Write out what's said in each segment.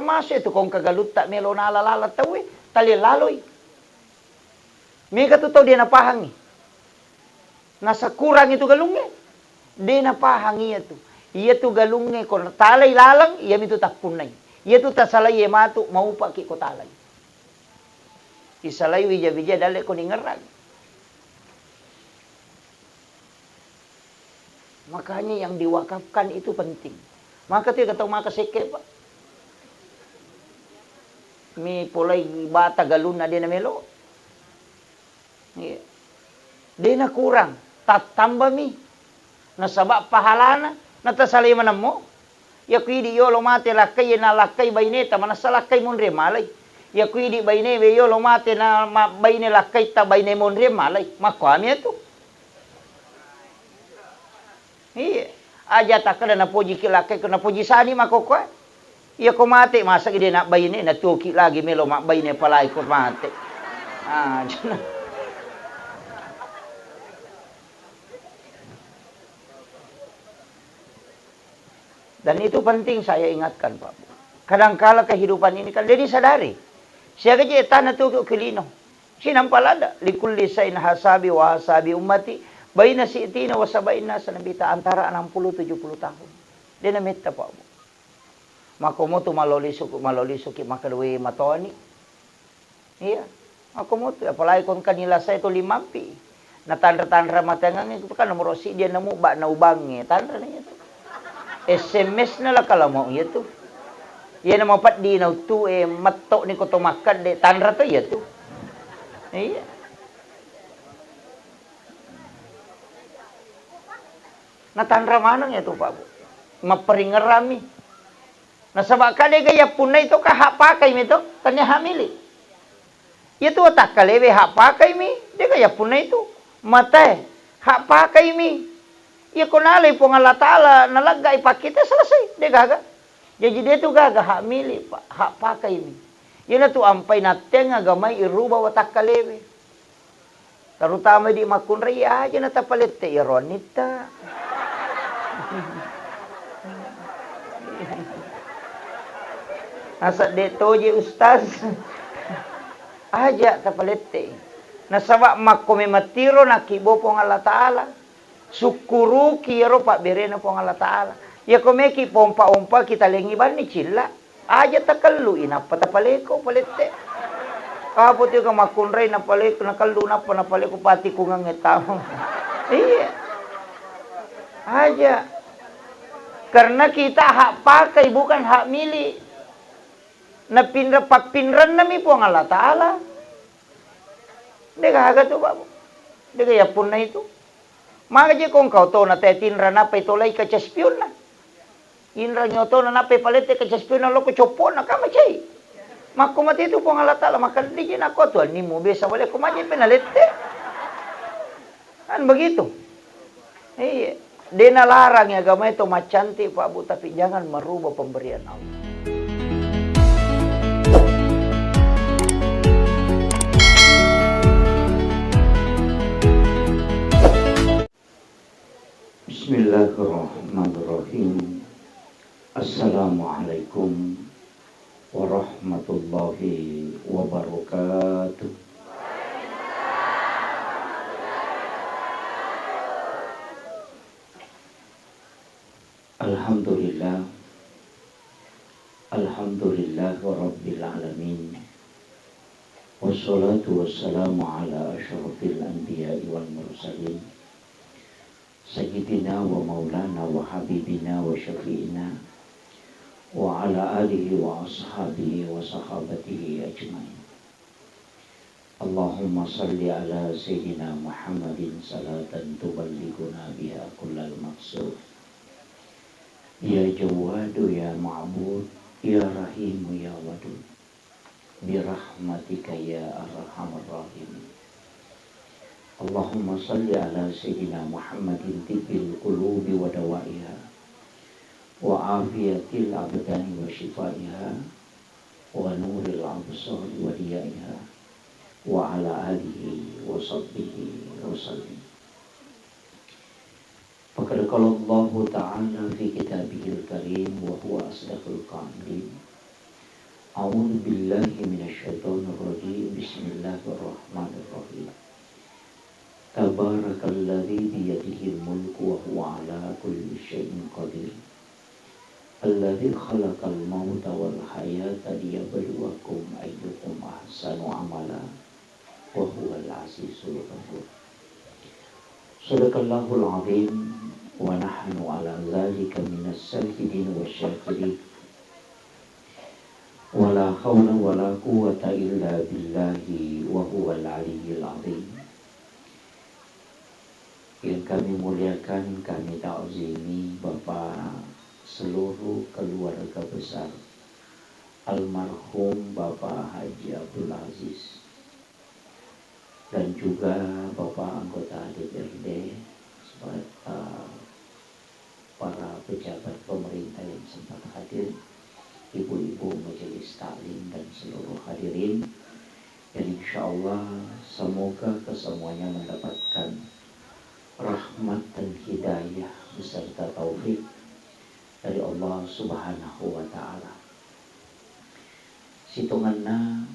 termasuk itu kong kagalut tak melo na alalala tahu tali laloy. Mega tu tahu dia napahangi. Nasa kurang itu galungnya. Dia napahangi itu. Ia tu galungnya kon talay lalang, ia itu tak punay. Ia tu tasalay ia matu mau paki ko talay. Isalay wija-wija dale ko ningerag. Makanya yang diwakafkan itu penting. Maka tu kata maka seke pak. Mi pulay bata galun na dia na melo. Dia na kurang. Tatamba mi. Nasaba pahalana. Natasalay man mo. Yakuidi yo lomate lakay na lakay bayneta. Manasalakay mon re malay. Yakuidi bayne yo lomate na bayne lakay ta bayne mon re malay. Makwami ito. Iya. Aja takada na puji kilakay ko na puji sani makokwa. Iya ko mate masa gede nak bayne na tuki lagi melo mak bayne palay ko mate. Ah, dan itu penting saya ingatkan Pak. Kadangkala kehidupan ini kan jadi sadari. Siya kaje tanah tu kilino. Sinampalada likulli sain hasabi wa hasabi ummati baina si'tina wa sabaina sanabita antara 60-70 tahun. Dia namita Pak. Makomoto maloliso ki makadwe matoni. Iya. Makomoto apalagi kon kanila sa ito limampi. Na tandra-tandra matangan itu kan nomor si dia nemu ba na ubangi. Tandra na ito. SMS na lang kalamo ito. Yan na mapat di na ito mato ni ko tumakad de tandra to ito. Iya. Na tandra manang ito Pak. Maparingarami. Nasaba kali gaya punay to kahapakai mi to kanya hamili. Itu tak kalewe hapakai mi, dia gaya punay to. Matay hapakai mi. Ya kunalay po nga latala nalagay pakita selesai dia gaga. Jadi dia tu gaga hamili hapakai mi. Yun na to ampay natin nga gamay iruba watak kalewe. Terutama di makunray aja na tapalit te ironita. Nasa deto je ustaz. Aja tapalete. Nasaba makomematiro na kibo po ng Allah Ta'ala. Sukuru kiro pa berena po ng Allah Ta'ala. Ya komeki pompa-ompa kita lengiban ni chilla. Aja takallu inapa tapaleko palete. Kapot yung makunray na paleko nakallu na pa na paleko pati ko nga ngetamo. Iya. Aja. Karena kita hak pakai bukan hak milik. Na pinran nami po ang Allah Ta'ala. Dega haga to Pak. Dega yapun na itu. Maka je kong kau to na te tinra na pa itolay ka chaspion na. Inra nyo to na pa palete ka chaspion na loko chopon na kama chay. Makumati itu po ang Allah Ta'ala. Maka di jin ako to. Ni mo besa wala kumaji pinalete. Kan begitu. Iya. Dia nalarang ya agama itu macanti Pak Bu. Tapi jangan merubah pemberian Allah. Bismillahirrahmanirrahim. Assalamualaikum warahmatullahi wabarakatuh. Alhamdulillah. Alhamdulillah rabbil alamin. Wassalatu wassalamu ala asyrafil anbiya'i wal mursalin. Sayyidina wa maulana wa habibina wa syafi'ina wa ala alihi wa ashabihi wa sahabatihi ajmain. Allahumma salli ala Sayyidina Muhammadin salatan tuballighuna biha kullal maqsud. Ya Jawadu ya Ma'bud ya Rahimu ya Wadud birahmatika ya arhamar rahimin. Allahumma salli ala Sayyidina Muhammadin tibbil qulubi wa dawaiha wa afiyatil abdani wa shifaiha wa nuril absari wa diyaiha wa ala alihi wa sahbihi wa sallim. Faqad qala Allah Ta'ala fi kitabihil karim wa huwa asdaqul qailin A'udzu billahi minasyaitonir rajim. Bismillahirrahmanirrahim. Tabarakalladzi biyadihil mulku wa huwa ala kulli syai'in qadir. Alladzi khalaqal mauta wal hayata liyabluwakum ayyukum ahsanu amala wa huwal azizul ghafur. Shadaqallahul azim wa nahnu ala dzalika minas syahidin wasyakirin. Wala haula wala quwwata illa billahi wa huwal aliyyil azim. Yang kami muliakan, kami ta'zimi Bapak seluruh keluarga besar almarhum Bapak Haji Abdul Aziz, dan juga Bapak anggota DPRD serta para pejabat pemerintah yang sempat hadir, ibu-ibu majelis taklim dan seluruh hadirin, yang insya Allah semoga kesemuanya mendapatkan rahmat dan hidayah beserta taufik dari Allah Subhanahu wa ta'ala. Situnganna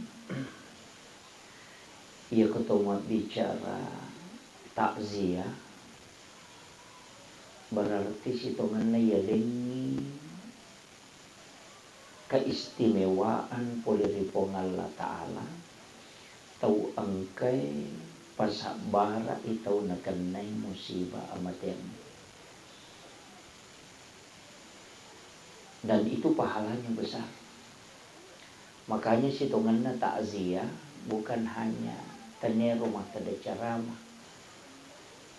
ia ketemu bicara takziah, berarti situnganna ia lengi keistimewaan poliripong Allah Ta'ala tau angkai pasabara itaw nakanay musibah amaten, dan itu pahalanya besar. Makanya situnganna takziah bukan hanya tanya rumah tada ceramah,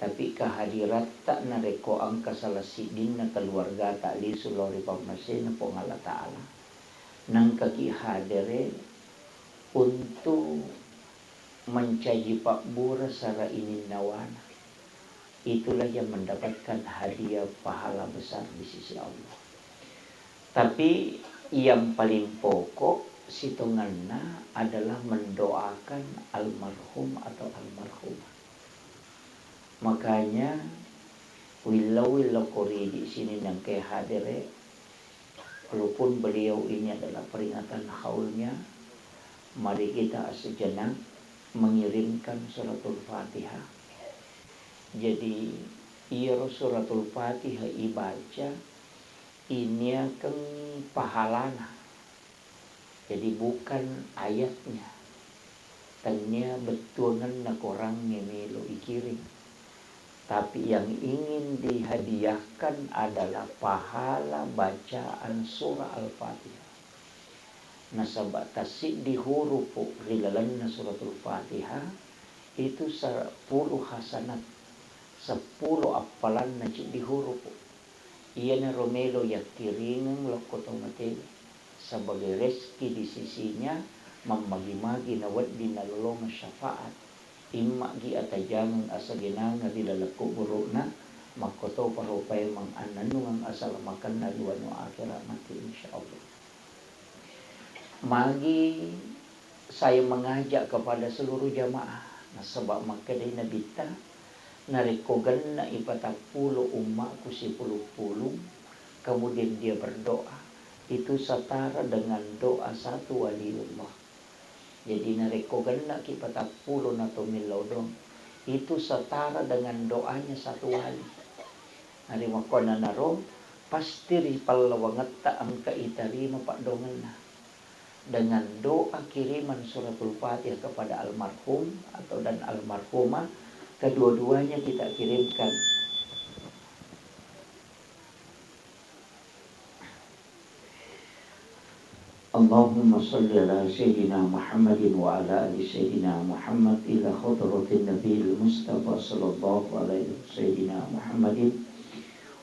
tapi kehadirat tak nareko angka salah sidin na keluarga ta'li sulori pagmasin na pong Allah Ta'ala nang kaki hadere untuk mencaji pakbura sara ininnawana. Itulah yang mendapatkan hadiah pahala besar di sisi Allah. Tapi yang paling pokok situnganna adalah mendoakan almarhum atau almarhumah. Makanya wilau kori di sini yang ke hadire, walaupun beliau ini adalah peringatan haulnya, mari kita sejenak mengirimkan suratul Fatihah. Jadi ia suratul Fatihah ibaca ini akan pahalana. Jadi bukan ayatnya, tanya betulan nak orang ngemelo ikirim, tapi yang ingin dihadiahkan adalah pahala bacaan surah Al-Fatihah. Nasabat tasik di huruf rilalan suratul Fatihah itu 10 hasanat, 10 apalan najib di huruf. Ia na romelo ya kiringang lokotong materi sebagai rezeki di sisinya, mamagi-magi na wad di nalulong syafaat imma gi atajangan asa ginanga dilalaku buruna makoto parupay mang ananungang asal makan na liwano akhirat mati insyaallah. Magi saya mengajak kepada seluruh jamaah na sebab makadai nabita narikogan na 40 umatku 10 kemudian dia berdoa, itu setara dengan doa satu waliullah. Jadi narikogan na 40 na tumilodong, itu setara dengan doanya satu wali. Hari makona naro pasti ripalawangat taang kaitarima pak dongan na dengan doa kiriman suratul Fatihah kepada almarhum atau dan almarhumah, kedua-duanya kita kirimkan. Allahumma salli ala Sayyidina Muhammadin wa ala ali Sayyidina Muhammad ila khadratin Nabiil Mustafa sallallahu alaihi Sayyidina Muhammadin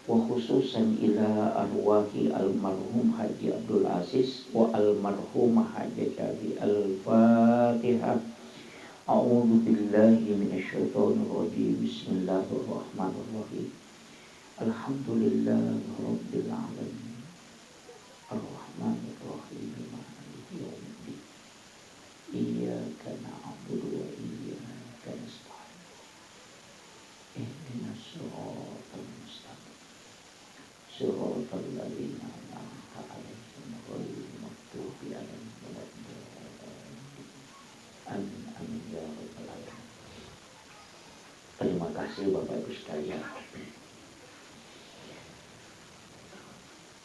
wa khususan ila arwahi almarhum Haji Abdul Aziz wa almarhumah Haji Jabi. Al-Fatihah. A'udzu billahi minasyaitonir rajim. Bismillahirrahmanirrahim. Alhamdulillahi rabbil alamin. Ar-Rahmanir Rahim. Maliki yaumiddin. Iyyaka na'budu wa iyyaka nasta'in. Ihdinas siratal mustaqim. Siratal ladzina an'amta 'alaihim ghairil maghdubi 'alaihim waladdallin. kasih Bapak Ibu sekalian.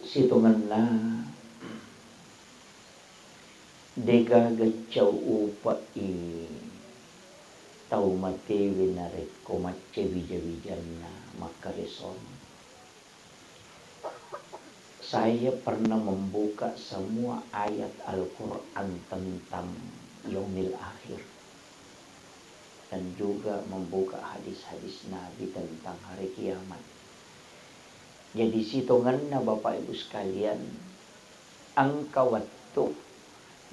Situnganna dega gacau upa tau mate winarek komace wija-wijanna makareson. Saya pernah membuka semua ayat Al-Quran tentang yaumil akhir dan juga membuka hadis-hadis Nabi tentang hari kiamat. Jadi situnganna Bapak Ibu sekalian, angka waktu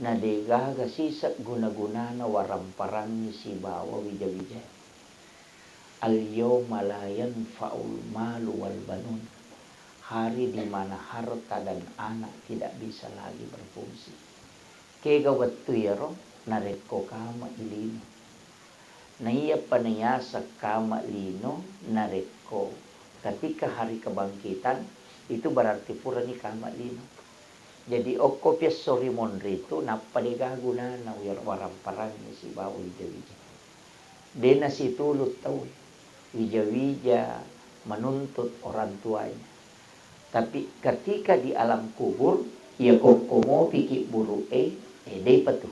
na degaga sisak guna-gunana waramparang si bawa wija-wija. Al-yawma la yanfa'ul malu wal banun. Hari di mana harta dan anak tidak bisa lagi berfungsi. Kega waktu ya roh nareko kama ilino. Na iya panayasa kama lino nareko. Ketika hari kebangkitan itu berarti pura ni kama lino. Jadi okopya sori monri itu napa digaguna na waramparang si bawa wija-wija. Dena si tulut tahu wija-wija menuntut orang tuanya. Tapi ketika di alam kubur ia kokomo pikir buru dei patu.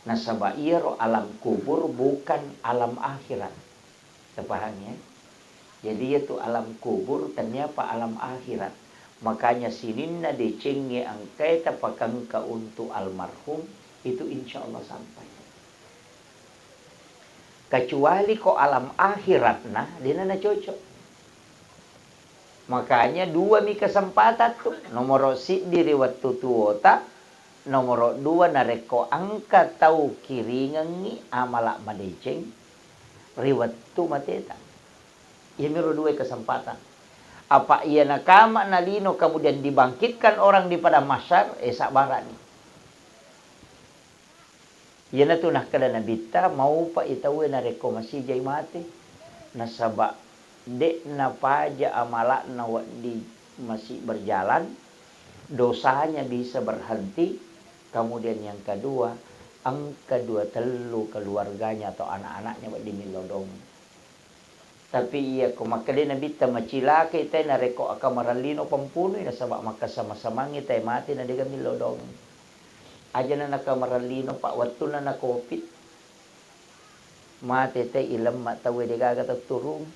Nasaba ia ro alam kubur bukan alam akhirat. Terpahamnya? Jadi itu alam kubur ternyata alam akhirat. Makanya sininna decenge angkai tapakangka untuk almarhum itu insya Allah sampai. Kecuali ko alam akhirat nah dia na cocok. Makanya dua mi kesempatan tuh. Nomor si diri waktu tuota. Nomor dua nareko angka tau kiringangi amala madeceng. Riwat tu mateta. Ia miru dua kesempatan. Apa ia nakama nalino kemudian dibangkitkan orang di pada masyar. Sabaran. Ia na tunah kada nabita. Mau pa itawe nareko masih jay mati. Nasaba dek na paja amalak na di masih berjalan, dosanya bisa berhenti. Kemudian yang kedua, ang kedua telu keluarganya atau anak-anaknya di milodong. Tapi iya kumakali na bita macila kita na reko akamaralino pampuno na sabak makasama-sama ngita mati na diga milodong. Aja na nakamaralino pa waktu na nakopit. Mati te ilam matawe diga gatat turung.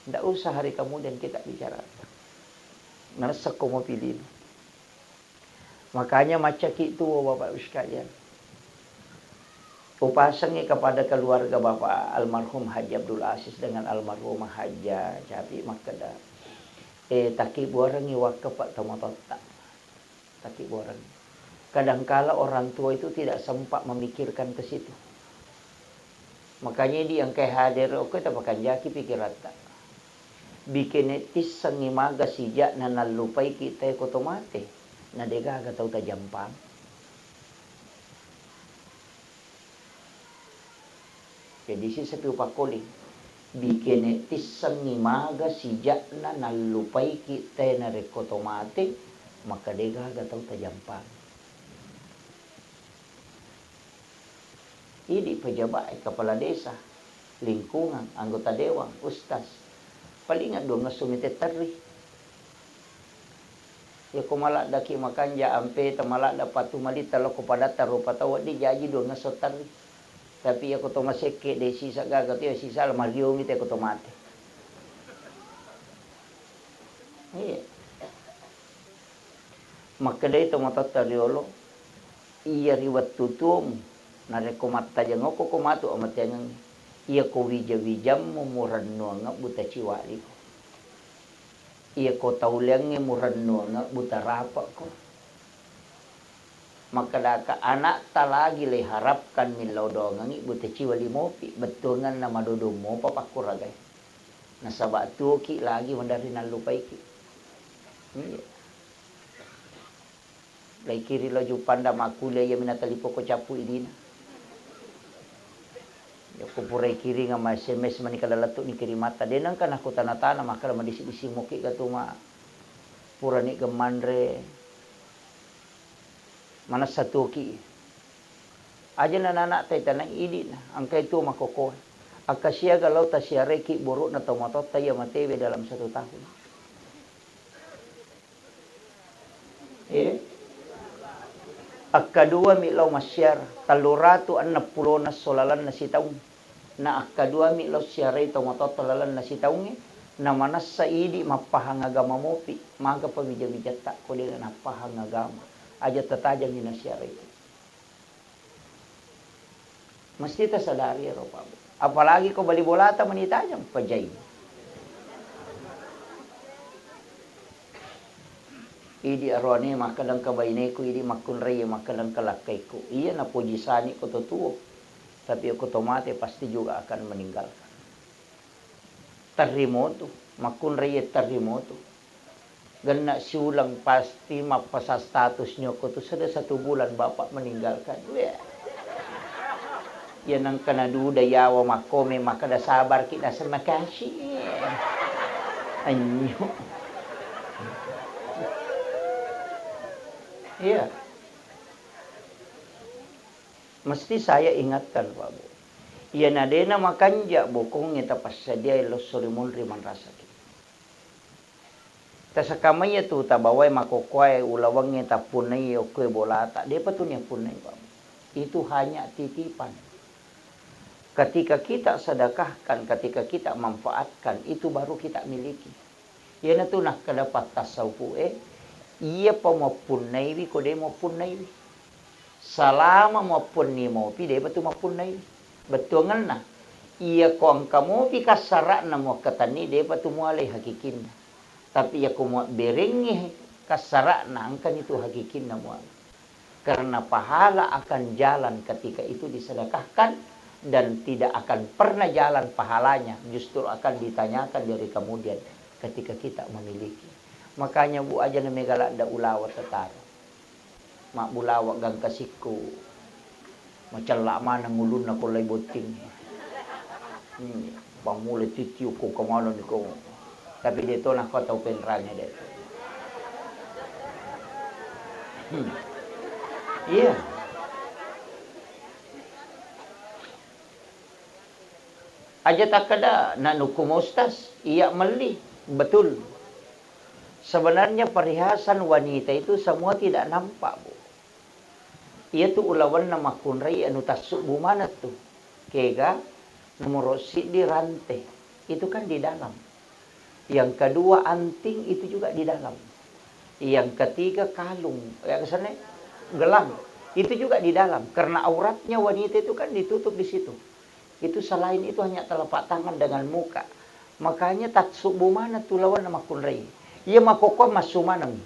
Tidak usah hari kemudian kita bicara. Ngerasa kau mau pilih. Makanya macam itu Bapak sekalian. Upasangnya kepada keluarga Bapak almarhum Haji Abdul Aziz dengan almarhumah Haja Capi Makada. Taki buarangi wakaf Pak Tomotota. Taki buarangi. Kadangkala orang tua itu tidak sempat memikirkan ke situ. Makanya dia yang kayak hadir, oke tapakan jaki pikiran tak. Bikin etis sangimaga sijak na nalupay kita kotomate na degaga tau tajampang. Jadi si sapi upakoling bikin etis sangimaga sijak na nalupay kita na rekotomate maka degaga tau tajampang. Ini pejabat kepala desa, lingkungan, anggota dewan, ustaz. Palingan dong ngasumite tari. Ya kumalak daki makanja ampe tamalak dapat tumali talo kepada tarupa tawa di jaji dong ngasotari. Tapi aku to maseke de sisa gagat ya sisa mario ngite ko tomate. Iya. Maka dai tomata tariolo iya riwat tutum nareko matta jangoko ko matu amat yang ia ko wija-wijam mumuranno nga buta ciwali ko. Ia ko tauliange muranno nga buta rapa ko. Maka daka anak talagi le harapkan milodongangi buta ciwali mopi. Betungan na madodong mo papakuragay. Nasaba tuki lagi mandari nalupay ki. Iya. Lai kiri lo jupanda makule ya minatalipo ko capu idina. Kupurai kiri nga SMS mani kadalato ni kiri mata denang kan aku tanah-tanah maka madisi-disi moki katuma purani gemandre mana satu ki aja na anak tay tanang idi na angkay tu makoko Akasya galau tasyareki buruk na tomatot tayo matewe dalam 1 tahun. Akadua milaw masyar taluratu an napulo na solalan na sitaung. Na akadua milaw syare tomatot talalan na sitaung na manas sa idi mapahangagama mopi maga pamija-bija tak ko din na pahangagama aja tatajang ni nasyare. Mesti ta sadari ro pa. Apalagi ko balibolata manitajang pajay. Idi arone makalang kabaynay ko, idi makunray makalang kalakay ko. Iya na pujisani ko totoo. Tapi ako tomate pasti juga akan meninggalkan. Terremoto, makunray terremoto. Gana siulang pasti mapasa status nyo ko to sudah 1 bulan bapak meninggalkan. Yan ang kanaduda yawa makome makada sabar kita sa makasih. Anyo. Iya. Mesti saya ingatkan Pak Bu. Yan adena makanja bukong ita pasadia los surimun riman rasaki. Tasakamaya tu tabawai makokwai ulawang ita punay o kue bolata. Dia patunya punay Pak Bu. Itu hanya titipan. Ketika kita sedekahkan, ketika kita manfaatkan, itu baru kita miliki. Yan itu nak kedapat tasawuf iya pa mapunay ko de mapunay. Salama mapunni mo pi de batu mapunay. Betungan na. Iya ko ang kamo pi kasara na mo katani de batu mo alay hakikin. Tapi iya ko mo berengi kasara na ang kanito hakikin na mo. Karena pahala akan jalan ketika itu disedekahkan dan tidak akan pernah jalan pahalanya, justru akan ditanyakan dari kemudian ketika kita memiliki. Makanya Bu aja na megala da ulawa tataro. Mak bulawak gang kasiko. Macala man ang ulun na kulay boting. Pamuli titiyo ko kamano ni ko. Tapi dito na ko tau penranya dito. Iya. Aja takada na nukumustas. Iya mali. Betul. Sebenarnya perhiasan wanita itu semua tidak nampak, Bu. Ia tuh ulawan nama kunrai anu tasuk bumana tuh. Kega nomor di rantai. Itu kan di dalam. Yang kedua anting itu juga di dalam. Yang ketiga kalung. Yang sana gelang. Itu juga di dalam. Karena auratnya wanita itu kan ditutup di situ. Itu selain itu hanya telapak tangan dengan muka. Makanya tatsuk bumana tuh lawan nama kunrai. Ia makoko masumanang.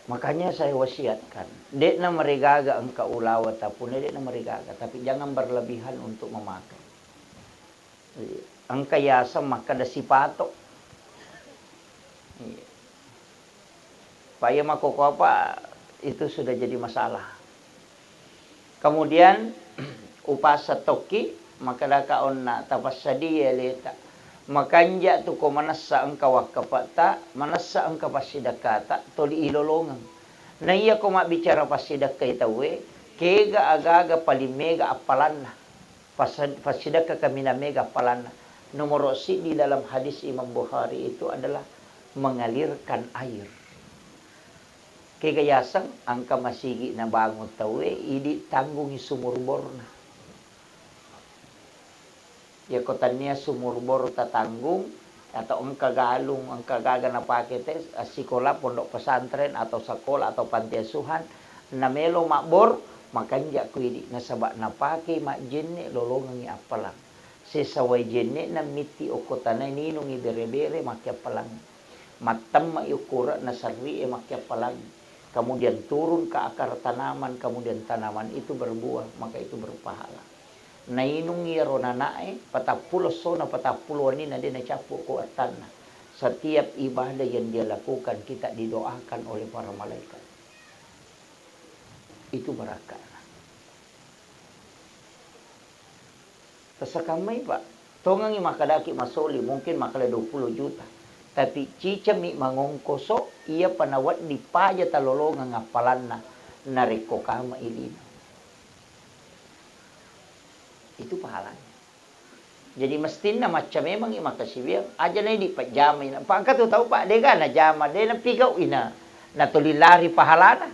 Makanya saya wasiatkan, dek na marigaga ang kaulawa tapun, dek na marigaga, tapi jangan berlebihan untuk memakai. Ang kayasa makada sipato. Paya makoko apa itu sudah jadi masalah. Kemudian upasa toki makada kaon na tapas sadiya leta. Makanja tu ko manasa ang kawakapata, manasa ang kapasidakata, toli ilolongang. Na iya ko mabicara pasidak kay tawe, kega agaga palimega apalan na. Pasidak ka kami na mega apalan na. Nomor si di dalam hadis Imam Bukhari itu adalah mengalirkan air. Kegayasang ang kamasigi na bangot tawe, idi tanggung sumurbor na. Ya kotannya sumurbor tatanggung atau ang kagaga na pakete sikola pondok pesantren atau sekolah atau panti asuhan na melo makbor makanja kuidi na sabak na pake mak jenne lolongang i apalang sesawai jenne na miti o kotanay ninong i bere-bere makya palang matam mayukura na sarri makya palang kemudian turun ke akar tanaman kemudian tanaman itu berbuah maka itu berpahala. Nainung yaro nanae patapulo sona patapulo ni na din nacapo ko atana. Setiap ibadah yang dia lakukan kita didoakan oleh para malaikat. Itu barakah. Tasakamay Pak. Tongang makadaki masoli mungkin makala 20 juta. Tapi cicami mangongkoso, iya panawat di paja talolongan ngapalan na nareko kama ilino. Itu pahalanya. Jadi mestinya macam memang makasibiyang aja na di pajama ina. Pangkat tu tahu pak dega na jama de na pigaw ina na tulilari pahalana.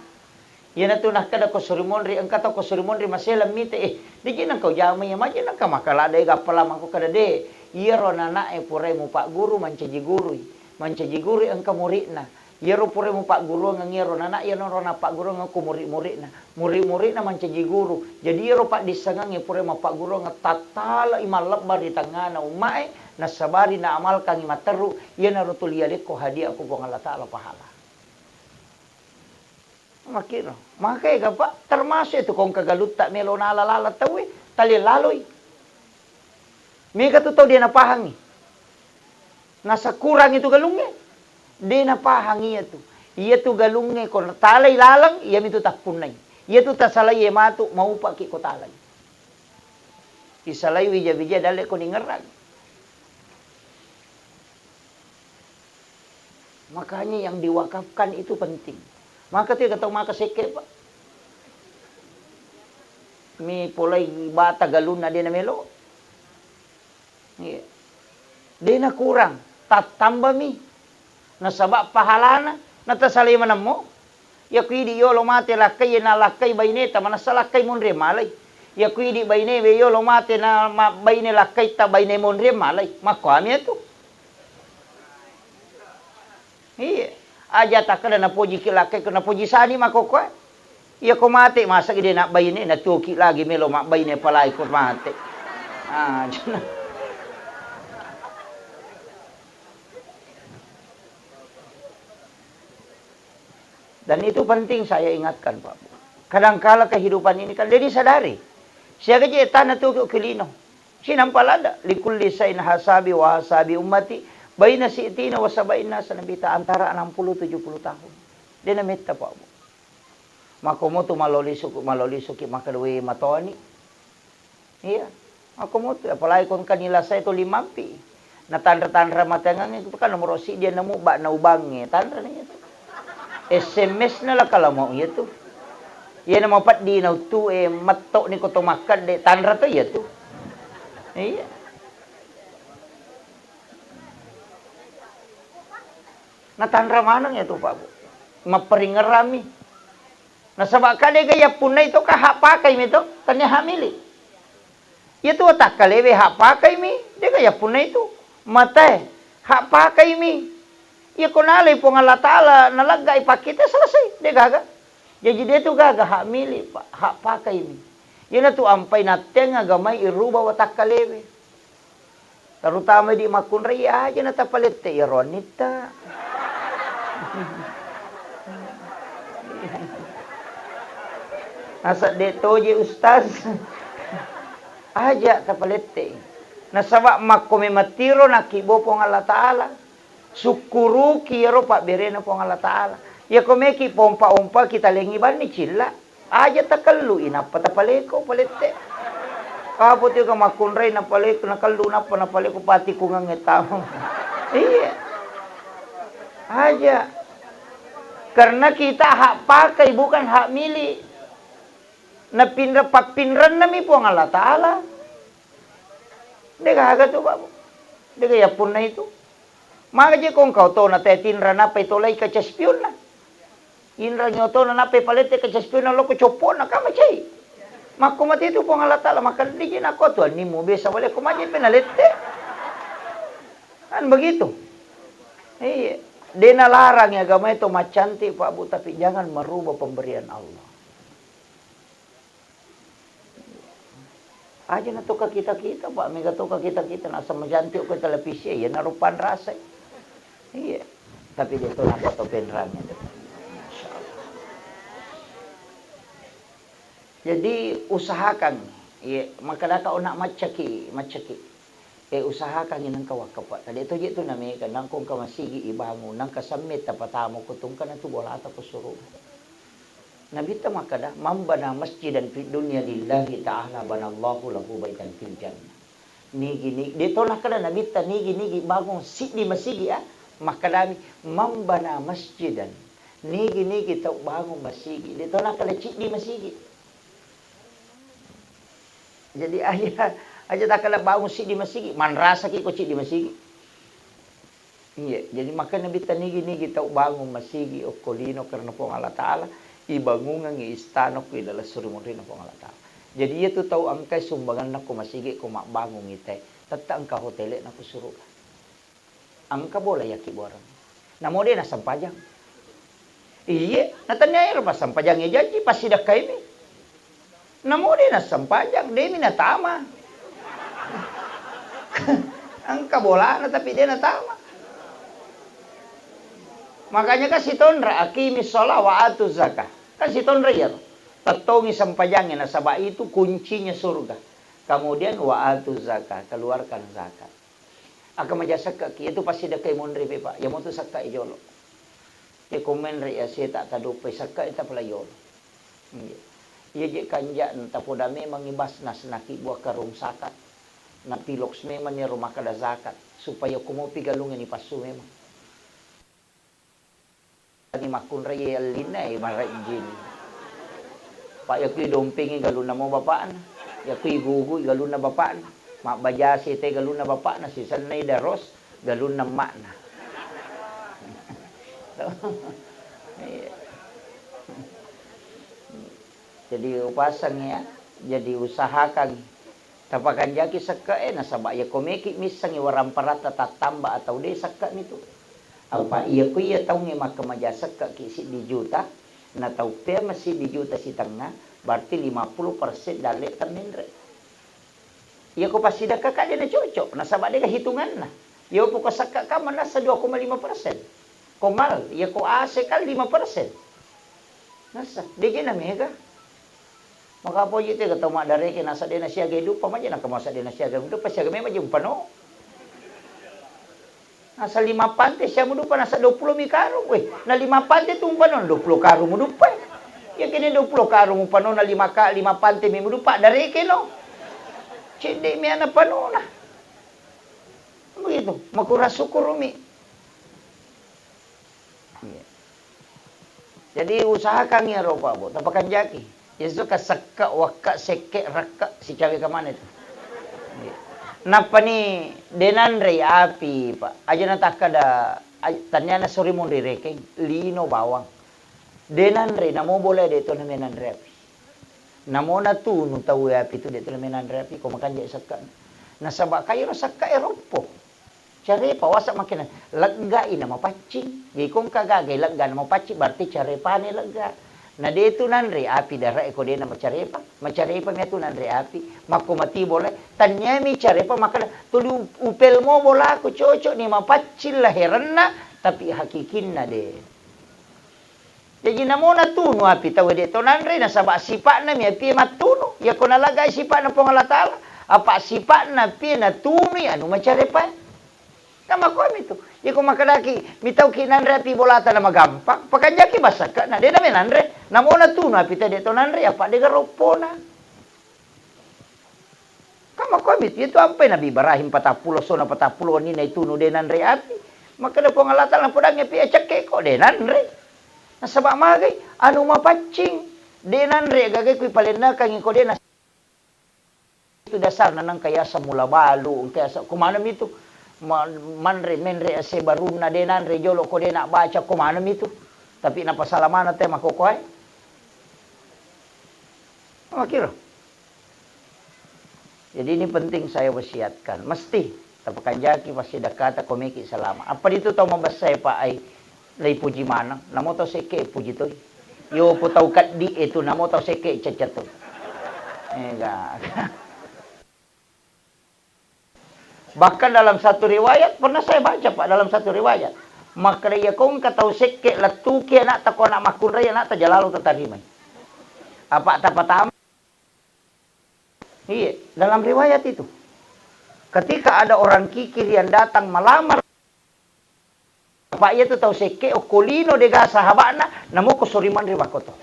Yan na tu nakada ko surimonri ang kata ko surimonri masela mite di nang kau jama ya maja nang kamakala de gapala mangko kada de. Iyero nana pure mo pak guru mancaji guru. Mancaji guru ang kamurit na. Iyero pure mo pak guru ang iyero nana iyero na pak guru ang kumurit-murit na. Murit-murit na mancaji guru. Jadi iyero pak disangang pure mo pak guru ang tatala imalab bari tangana umae na sabari na amal kang imateru iyan na rutuliyalik ko hadiah ko po ng Allah Ta'ala pahala. Makino. Makay ka pa, termasuk itu kung kagaluta melo na alalala tawi, talilaloy. May katuto di napahangi. Nasa kurang itu galungnya. Di napahangi itu. Iya tu galungnya kung talay lalang, iya mito takpunay. Iya tu tasalay matu maupa ki ko talay. Isalay wija-wija dali ko ningerag. Makanya yang diwakafkan itu penting. Maka tidak tahu maka seke pak. Mi pulay bata galun na din na melo. Yeah. Di na kurang. Tatamba mi. Nasaba pahalana. Natasalay manam mo. Yakuidi yolo mate lakay na lakay bayneta. Manasalakay monre malay. Yakuidi bayne yolo mate na bayne lakay ta bayne monre malay. Makwami ito. Iya. Aja tak kada na puji kilakay ko na puji sani makokwa. Iya ko mate masa gede nak bayne na tuki lagi melo mak bayne palay ko mate. Ah, dan itu penting saya ingatkan Pak. Kadangkala kehidupan ini kan jadi sadari. Siya gaji etana tuki kilino. Sinampalada likulli sain hasabi wa hasabi ummati. Baina si'tina wa sabaina sa nabita antara 60-70 tahun. Dia namita po. Makomoto maloliso ki makadwe matoni. Iya. Makomoto apalagi kon kanila sa ito limampi. Natandra-tandra matangang ito kan nomor si dia nemu ba na ubangnya. Tandra na ito. SMS na la kala mo ito. Yan ang mapat di na ito mato ni ko tumakad de tandra to ito. Iya. Natandra manang ito pa po. Maparingarami. Nasaba ka de gaya punay ito kahapakay mi ito. Kanya hamili. Ito atak kalewe hapakay mi. De gaya punay ito. Matay. Hapakay mi. Iya kunalay po nga latala nalagay pakita selesai. De gaga. Jadi dia tu gaga hamili. Hapakay mi. Yun na tu ampay natin nga gamay iruba watak kalewe. Terutama di makunray aja na tapalit te ironita. Nasa deto je ustaz. Aja tapalete. Nasaba makomematiro na kibo po ng Allah Ta'ala. Sukuru kiro pa berena po ng Allah Ta'ala. Ya komeki pompa-ompa kita lengiban ni chilla. Aja takallu inapatapaleko palete. Kapot yung makunray na paleko nakallu na pa na paleko pati ko nga ngetamo. Iya. Aja. Karena kita hak pakai bukan hak milik. Na papinran nami po ang Allah Ta'ala. Dega haga to ba? Dega yapon na ito. Mga kung kau to na tetinra na pa itulay ka chaspion na. Inra nyo to na napay palete ka chaspion na loko chopon na kamachay. Makumati ito po ang Allah Ta'ala. Makaligin ako to. Ni mo bisa wala kumaji pinalete. Ano begitu? Iya. Di nalarang ya agama itu macanti Pak Bu, tapi jangan merubah pemberian Allah. Aja na to ka kita-kita Pak, mega to ka kita-kita nasa macanti ko televisi ya narupan rasa. Iya. Tapi dia to napa to penrangnya. Jadi usahakan ya makadaka una macaki. Usahakan inang kawakapat. Tadi itu gitu nami kanang kung kamasigi ibango nang kasamit tapatamo ko tung kana tu bola ta kusuro. Nabita makada mambana masjidan fid dunya lillahi ta'ala banallahu lahu baitan fil jannah. Nigi dito na kada nabita nigi bagong di masigi makadami mambana masjidan. Nigi tau bangun masjid. Dito nakalecik di masjid. Jadi aja tak kala bangun si di masjid, man rasa ki ko di masjid. Iya, jadi maka nabi tanigi tau bangun masjid o kolino karena po Allah Taala ibangungan ng istano ko idala surumuri na po Allah Taala. Jadi itu tahu angkay sumbangan na ko masjid ko makbangun ite. Tatta angka hotele na ko suruh. Angka bola yaki borang. Namo dia na sampajang. Iya, natanya pa sampajang janji pasti dah kami. Namo dia na sampajang, demi na tama. Angka bola na tapi dia na tama. Makanya kasi tonra akimi sholat wa atu zakah. Kasi tonra ya. Tatongi sampajangnya na sabah itu kuncinya surga. Kemudian wa atu zakah, keluarkan zakat. Aka majasaka ki itu pasti dah kay monre pe pa. Ya mo to sakka ijolo. Ya komen re ya se tak tadupe sakka ita pala yolo. Ya je kanja tapoda memang ibas nas naki buah karung sakat. Na piloks memang ni rumah kada zakat supaya kumopi galungan ni pasu memang. Ni makun raya linay marajin. Pa ya kuy dompingi galun na mo bapaan. Ya kuy gugu galun na bapaan. Mak bajasi te galun na bapaan si sanay daros galun na mak na. Jadi upasangnya jadi usahakan tapakan jaki sakae na sabak ya komeki misang iwaram parata tatamba atau de sakka nito. Apa iya ko iya tahu nge maka maja sakka kisi di juta na tahu pe masih di juta si tengah berarti 50% dari termendre. Iya ko pasti dah kakak dia na cocok na sabak dia hitungan na. Yo po ko sakka ka man nasa 2,5%. Komal iya ko ase kal 5%. Nasa di na mega. Maka po yite ka tama dari kina sa dina siya gay dupa man yan kamasa dina siya gay dupa siya gay medyo pano. Nasa 5 pante siya mo dupa nasa 20 mi karong we. Na 5 pante tung pano 20 karong mo dupa. Ya kini 20 karong mo pano na 5 pante mi mo dupa dari kino. Cindi mi ana pano na. Begitu, makurasukuro mi. Jadi usahakan ya ropa bo, tapakan jaki. Yesu kasakka wakka sekke rakka si cawe ke mana itu? Napa ni denanre api pak? Aja nataka da tanya na suri mon rekeng lino bawang. Denanre namo boleh de to menanre api. Namo na tu nu tahu api tu de to menanre api ko makan je sakka. Nasaba kayo sakka eropo. Cari pawasak makin lega ina mapacing. Gikong kagagay lega na mapacing berarti cari pane lega. Na dito nanre api dara eko de na macarepa mi tu nanre api makumati boleh tanya mi carepa maka tulu upel mo bola ko cocok ni mapacil lahiran na tapi hakikin na de. Jadi namo na tuno api tawe de to nanre na sabak sipak na mi api matuno ya ko nalagay sipak na pongalatala apa sipak na pi na tuno anu macarepa. Kama ko mi tu. Ya ko makadaki mitaw kinanre api bolata na magampang. Pakanyaki basaka na de na menanre. Namo na tu na pita de to nanre apa de garopo na. Kama ko mi itu ampai nabi Ibrahim 40 so na 40 ni na ituno de nanre api. Maka da pangalatal na podang api acake ko de nanre. Nasaba magay anu mapacing de nanre gagay ko palena kang ko de na itu dasar na nang kaya sa mula balu kaya sa kumanam itu menre ase baruna denan rejolo ko de nak baca ko manam itu tapi napasalaman te makokoy makiro. Jadi ini penting saya wasiatkan mesti tapakan jaki pasti dakata komiki salama apa dito tahu mabasay pa ay lay puji manang namo tahu seke puji toy yo po tahu kat di itu namo tahu seke cacato enggak. Bahkan dalam satu riwayat, pernah saya baca Pak, dalam satu riwayat. Maka ya kong katau sekke latuki anak tak kona makun raya anak tak jalalu tatarimai. Apa tak patama? Iya, dalam riwayat itu. Ketika ada orang kikir yang datang melamar Pak ia tu tahu sekke okolino de ga sahabana namo ko suriman riwakoto.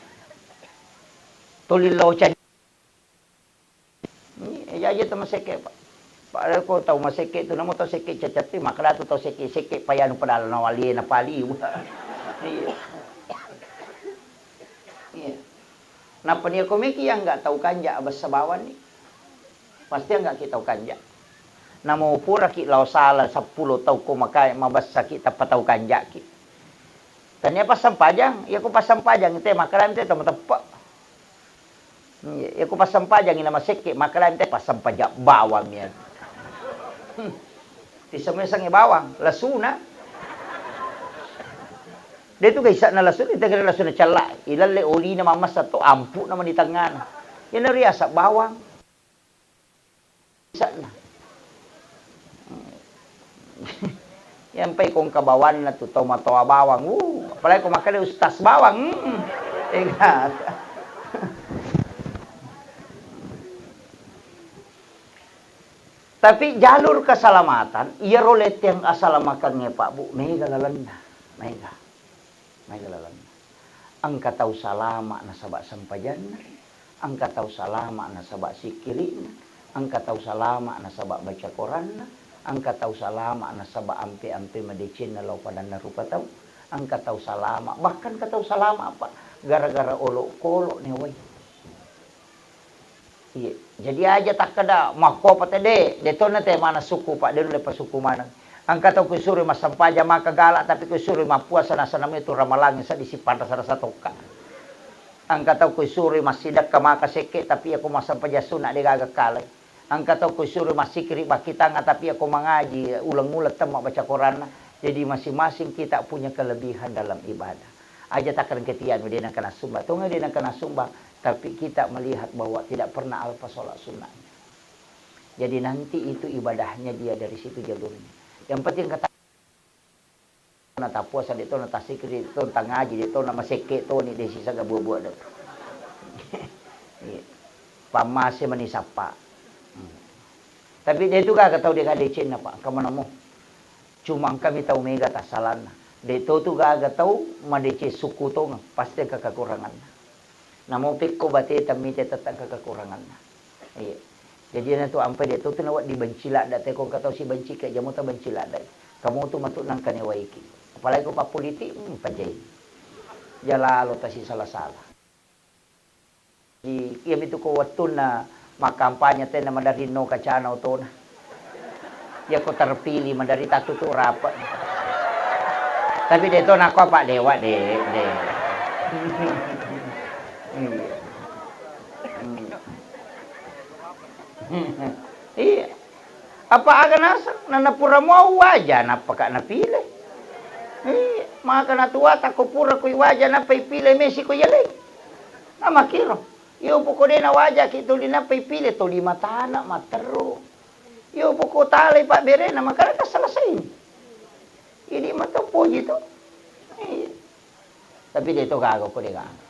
Tolilau cani. Ya aja teman sekke Pak. Para ko tahu maseke tu namo tahu seke cacat ti makala tu tahu seke payano padala na wali na paliw. Iya. Iya. Napa niya komiki yang enggak tahu kanja abas sabawan ni. Pasti enggak kita tahu kanja. Namo pura ki law sala 10 tahu ko makai mabas sakit apa tahu kanja ki. Tanya pasang pajang, ya ko pasang pajang ite makala ite tepa. Ya ko pasang pajang ina maseke makala ite pasang pajak bawang ya. Ti semesang bawang, lasuna. Dia tu kaisa na lasun, ita kira lasun na cala. Ilan le oli na mamas to ampu naman di tangan. Yan na riasa bawang. Isa na. Yan pa'y kung kabawan na to matawa bawang. Apalagi kung makali ustas bawang. Ingat. Tapi jalur keselamatan, iya rolet yang asalamakan nge Pak Bu, mega lalanda, mega lalanda. Angka tahu salama nasabak sampajanna, angka tahu salama nasabak sikirina, angka tahu salama nasabak baca Quranna, angka tahu salama nasabak ampe-ampe medicin lau padana rupa tahu, angka tahu salama, bahkan katahu salama apa, gara-gara olok-kolok nih woi. Iya. Jadi aja tak kada mako pate de to na te mana suku Pak de lepas suku mana. Angka tahu kusuri mas sampaja maka galak tapi kusuri mapuasa sana itu ramalangi sa disipan rasa toka. Angka tahu kusuri mas sidak ka maka seke tapi aku mas sampaja sunat de gagak kalai. Angka tahu kusuri mas sikri bakitanga tapi aku mengaji ulang-ulang temak baca Quran. Jadi masing-masing kita punya kelebihan dalam ibadah. Aja takkan ketian dia nak kena sumba. Tunggu dia nak kena sumba. Tapi kita melihat bahwa tidak pernah alfa sholat sunnahnya. Jadi nanti itu ibadahnya dia dari situ jalurnya. Yang penting kata nata puasa itu nata sikri itu nata ngaji itu nama seke itu ni desi saga buat-buat dah. Pamase manisapa. Tapi dia itu gak tahu dia kade cina Pak. Kemana mau? Cuma kami tahu mega tasalana. Dia itu tu gak tahu madece suku tu pasti kekurangan. Namo pikko bate tamite tatang kekurangan. Iya. Jadi na tu ampai dia tu nawat dibencila date ko kataw si benci ka jamu ta bencila dai. Kamu tu matuk nang kane waiki. Apalagi ko pa politik pajay. Jalalo ta si salah-salah. Di kiam itu ko watun na makampanya te na madarino ka chanaw to na. Ya ko terpilih madari tatutu rapat. Tapi dia tu nak ko Pak Dewa de. Iya. Apa akan asa nanapura mo waja napaka napili. Iya, maka natuwa ta ko pura ko waja na pipili Messi ko yale. Na makiro. Yo po ko na waja ki tuli na pipili to 5 tanak matero. Yo po ko talay Pak Bere na makara kasalasain. Ini matopo gitu. Iya. Tapi dito gago ko diga.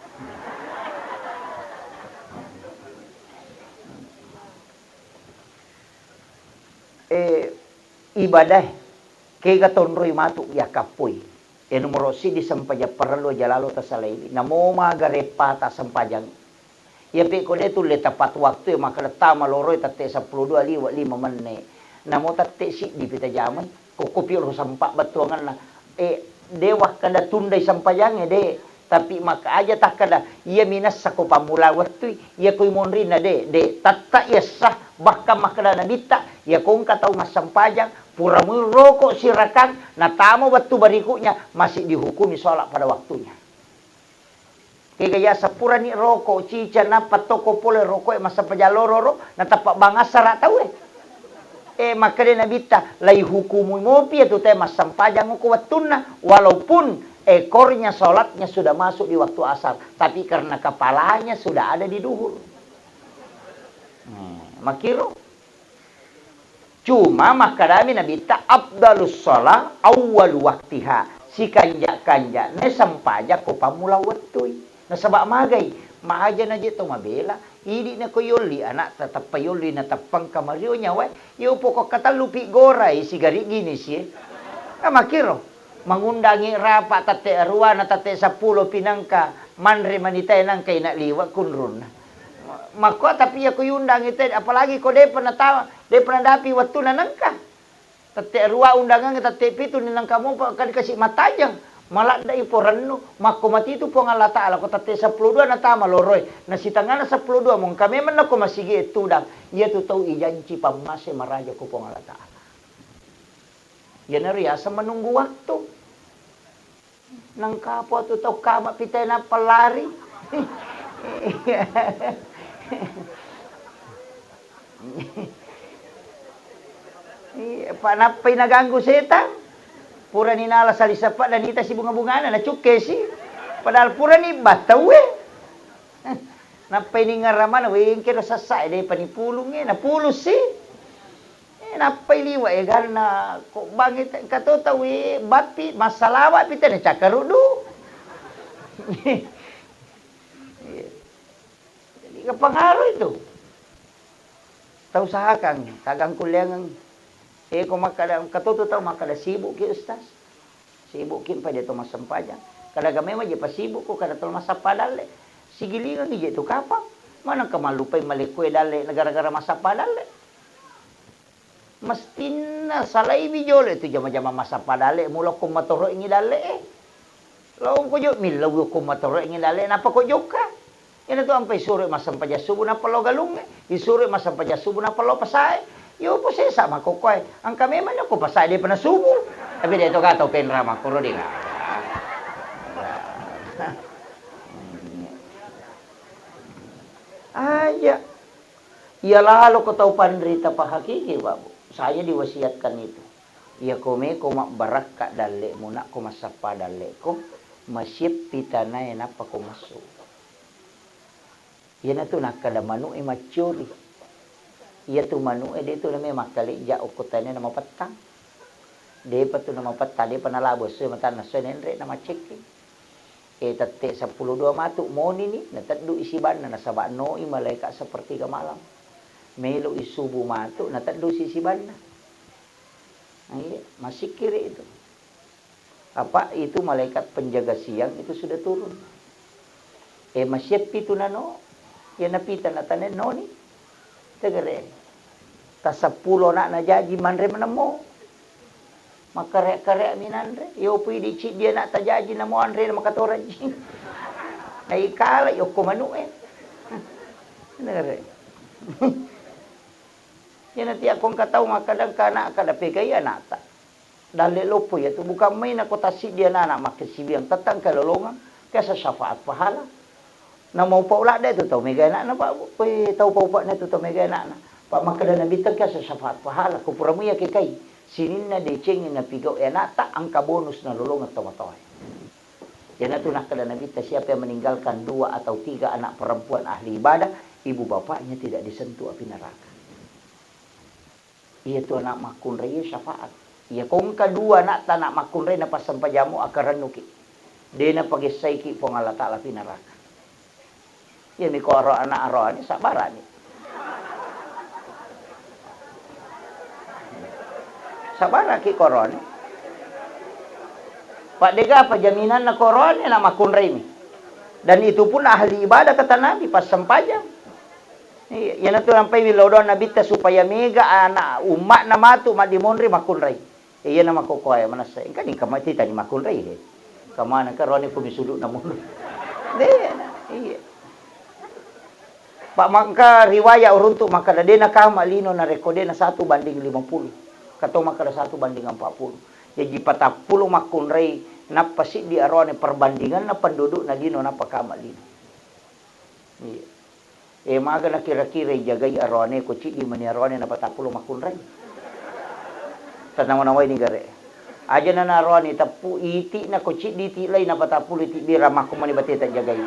Ibadah kay gatonroy matuk ya kapoy. Numero si di sampaja perlu jalalo tasalay. Namo magarepata sampajang. Ya pe ko detu le tapat waktu maka tama loroy tate 10 2 5 manne. Namo tate si di pita jamay. Kukupi ro sampak batuangan na. Dewa kada tunday sampajang de. Tapi maka aja tak kada ia minas sako pamula waktu ia koy monri na de tatta ia sah bahkan makada na bita ia kung kataw masampajang pura mo rokok sirakan natamo batu barikunya masih dihukumi sholat pada waktunya. Kaya sa pura ni rokok cica na patoko pole rokok masampajang lororo natapak bangasara tahu makada na bita lay hukumu mo pi itu tema sampajang ko watuna walaupun ekornya sholatnya sudah masuk di waktu asar. Tapi karena kepalanya sudah ada di duhur. Makiro. Cuma makadami nabita abdalus sholat awal waktiha. Si kanja-kanja ne sampaja ko pamula waktu. Nasabak magay. Maaja na dito mabela. Hindi na ko yuli anak tetap payuli na tapang kamaryo niya. Iyo po ko katalupi goray sigari gini siya. Makiro. Mangundangi rapat tate arwa na tate 10 pinangka manre manitay nang kay na liwa kunrun. Mako tapi aku yundang itu, apalagi ko de pernah dapi waktu nanangka. Tete rua undangan kita tepi itu ninang kamu kan kasih matajang. Malah dai poranu mako mati itu po Allah Taala ko tete 12 na tama loroy. Na si tangana 12 mong kami man ako masigi tudang. Iya tu tau ijanji pamase maraja ko po Allah Taala. Yan na riasa menunggu waktu. Nang kapo tu tau kama pitay na palari. Panapay naganggo seta. Pura ni nala salisapa dan ita si bunga-bunga na cuke si. Padahal pura ni bataw eh. Napay ni ngaraman wing kero sasay day panipulong eh napulos si. Napay liwa eh karena kok bangit katotaw eh bapi masalawa pita na chakarudo. Jadi kapangaruh itu. Tahu sahakang tagang kuliangan kung makada katuto tahu makada sibuk ki ustaz. Sibuk kin pa dito masampajan. Kada gamay ma pa sibuk ko kada tol masapadale. Sigilingan di tu kapang. Manang kamalupay malikwe dale negara-negara masapadale. Mastina salay bijole itu jama-jama masapadale mulo ko matoro ingi dale. Laong ko jo milaw ko matoro ingi dale napa ko joka. Yan ito ang paisuri masampaja subo na palo galunge. Isuri masampaja subo na palo pasay. Yo po siya sama ko koy. Ang kami man ko pasay di pa nasubo. Tapi dito ka to penrama ko ro di nga. Aja. Ya lalo ko tau pandrita pa hakiki babu. Saya diwasiatkan itu. Ya kome ko barak ka dale muna ko masapa dale ko masyip pitanay na pa ko masu. Yan ato nakadamano e mature. Iya tu manu dia tu namanya makali ja ukutannya nama petang. Dia patu nama petang dia panalabos so mata naso nendre nama ceki. Tete 10-2 matu moni ni nataddu isiban na nasaba no malaikat seperti ke malam. Melo isubu matu nataddu sisiban na. Masih kiri itu. Apa itu malaikat penjaga siang itu sudah turun. Masyep itu nano ya napita na tanen no ni. Tegere. Ta 10 na jaji manre menemo. Makarek-karek minanre. Yo pui dicit dia nak tajaji na mo andre makatoraji. Ai kala yo ko manu Tegere. Yan ti akong kataw makadang kana kada pegay anata. Dali lopo ya tu bukan main ako tasi dia na makasibiang tatang kalolongan kaya syafaat pahala. Na mau pa ula da tu tau mega na pa pui tau pa na tu tau mega na. Pak makada na bitag ka sa syafaat pahala ko pura mo ya kay sinin na de cheng na pigaw nata angka bonus na lulong at tumatoy. Yan na tu nakada na bita siapa yang meninggalkan 2 atau 3 anak perempuan ahli ibadah, ibu bapaknya tidak disentuh api neraka. Iya tu anak makun raya syafaat. Iya kung kadua anak tanak makun raya na pasampajamu akaran nuki. Dia na pagisay ki pong Allah Ta'ala pinaraka. Yan mi ko anak aro ni sabara ni. Sabara ki korone. Pak Dega apa jaminan na korone na makunray mi. Dan itu pun ahli ibadah kata Nabi pas sempajang. Yan na tulampay wilodon na bita supaya mega anak umat na matu madimonri makunray. Yan na makukuha manasay. Kani kamati tani makunray. Kamana karone pumisuduk na mundur. Iya. Pak maka riwayat uruntuk maka dia na kamalino na rekode na 1:50. Kato makada 1:40. Jadi 40 makunray na pasi di arone perbandingan na penduduk na dino na pakamalino. Iya. Maga na kira-kira jagay arone ko ci di mani arone na 40 makunray. Tanaw-naway ni gare. Aja na narone tapu iti na ko ci di tilay na 40 iti di ramah ko mani bateta jagay.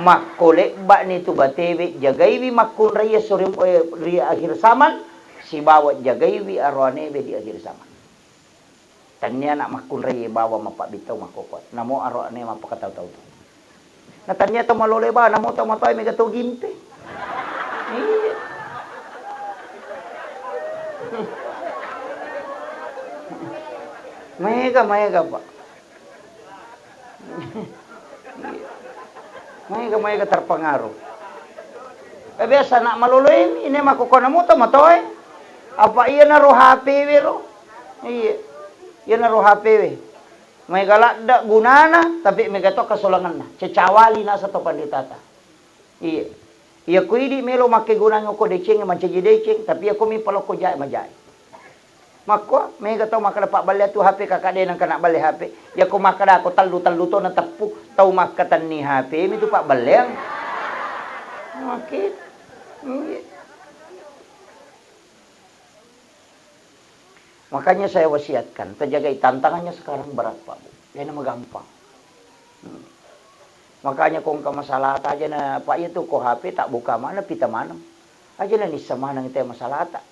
Makole ba nito batebe jagay wi makunray surim ri akhir zaman. Si bawat jagaywi arwane be di akhir zaman. Tanya nak makun raya bawa mapak bitaw makokot. Namo arwane mapakataw-taw to. Natanya to malole ba namo to matay mega to gimpe. Mega pa. Mega terpengaruh. Biasa nak maluluin, ini mah kukona mo to matoy. Apa iya na ro HP ro? Iya. Iya na ro HP we. May galak da gunana, tapi may gato kasolangan na. Cecawali na sa to panditata. Iya. Iya ko idi melo makigunang ko deceng mancaji deceng, tapi ako mi palo ko jay majay. Mako, may gato makadapak bali tu HP kakade nang kana bali HP. Ya ko makada ko talu to na tapu tau makatan ni HP mi tu pak baleng. Makit. Makanya saya wasiatkan, terjaga tantangannya sekarang berat Pak Bu. Jangan gampang. Makanya kung ka masalah aja na Pak itu ko HP tak buka mana pita mana. Aja na ni sama nang ite masalah tak.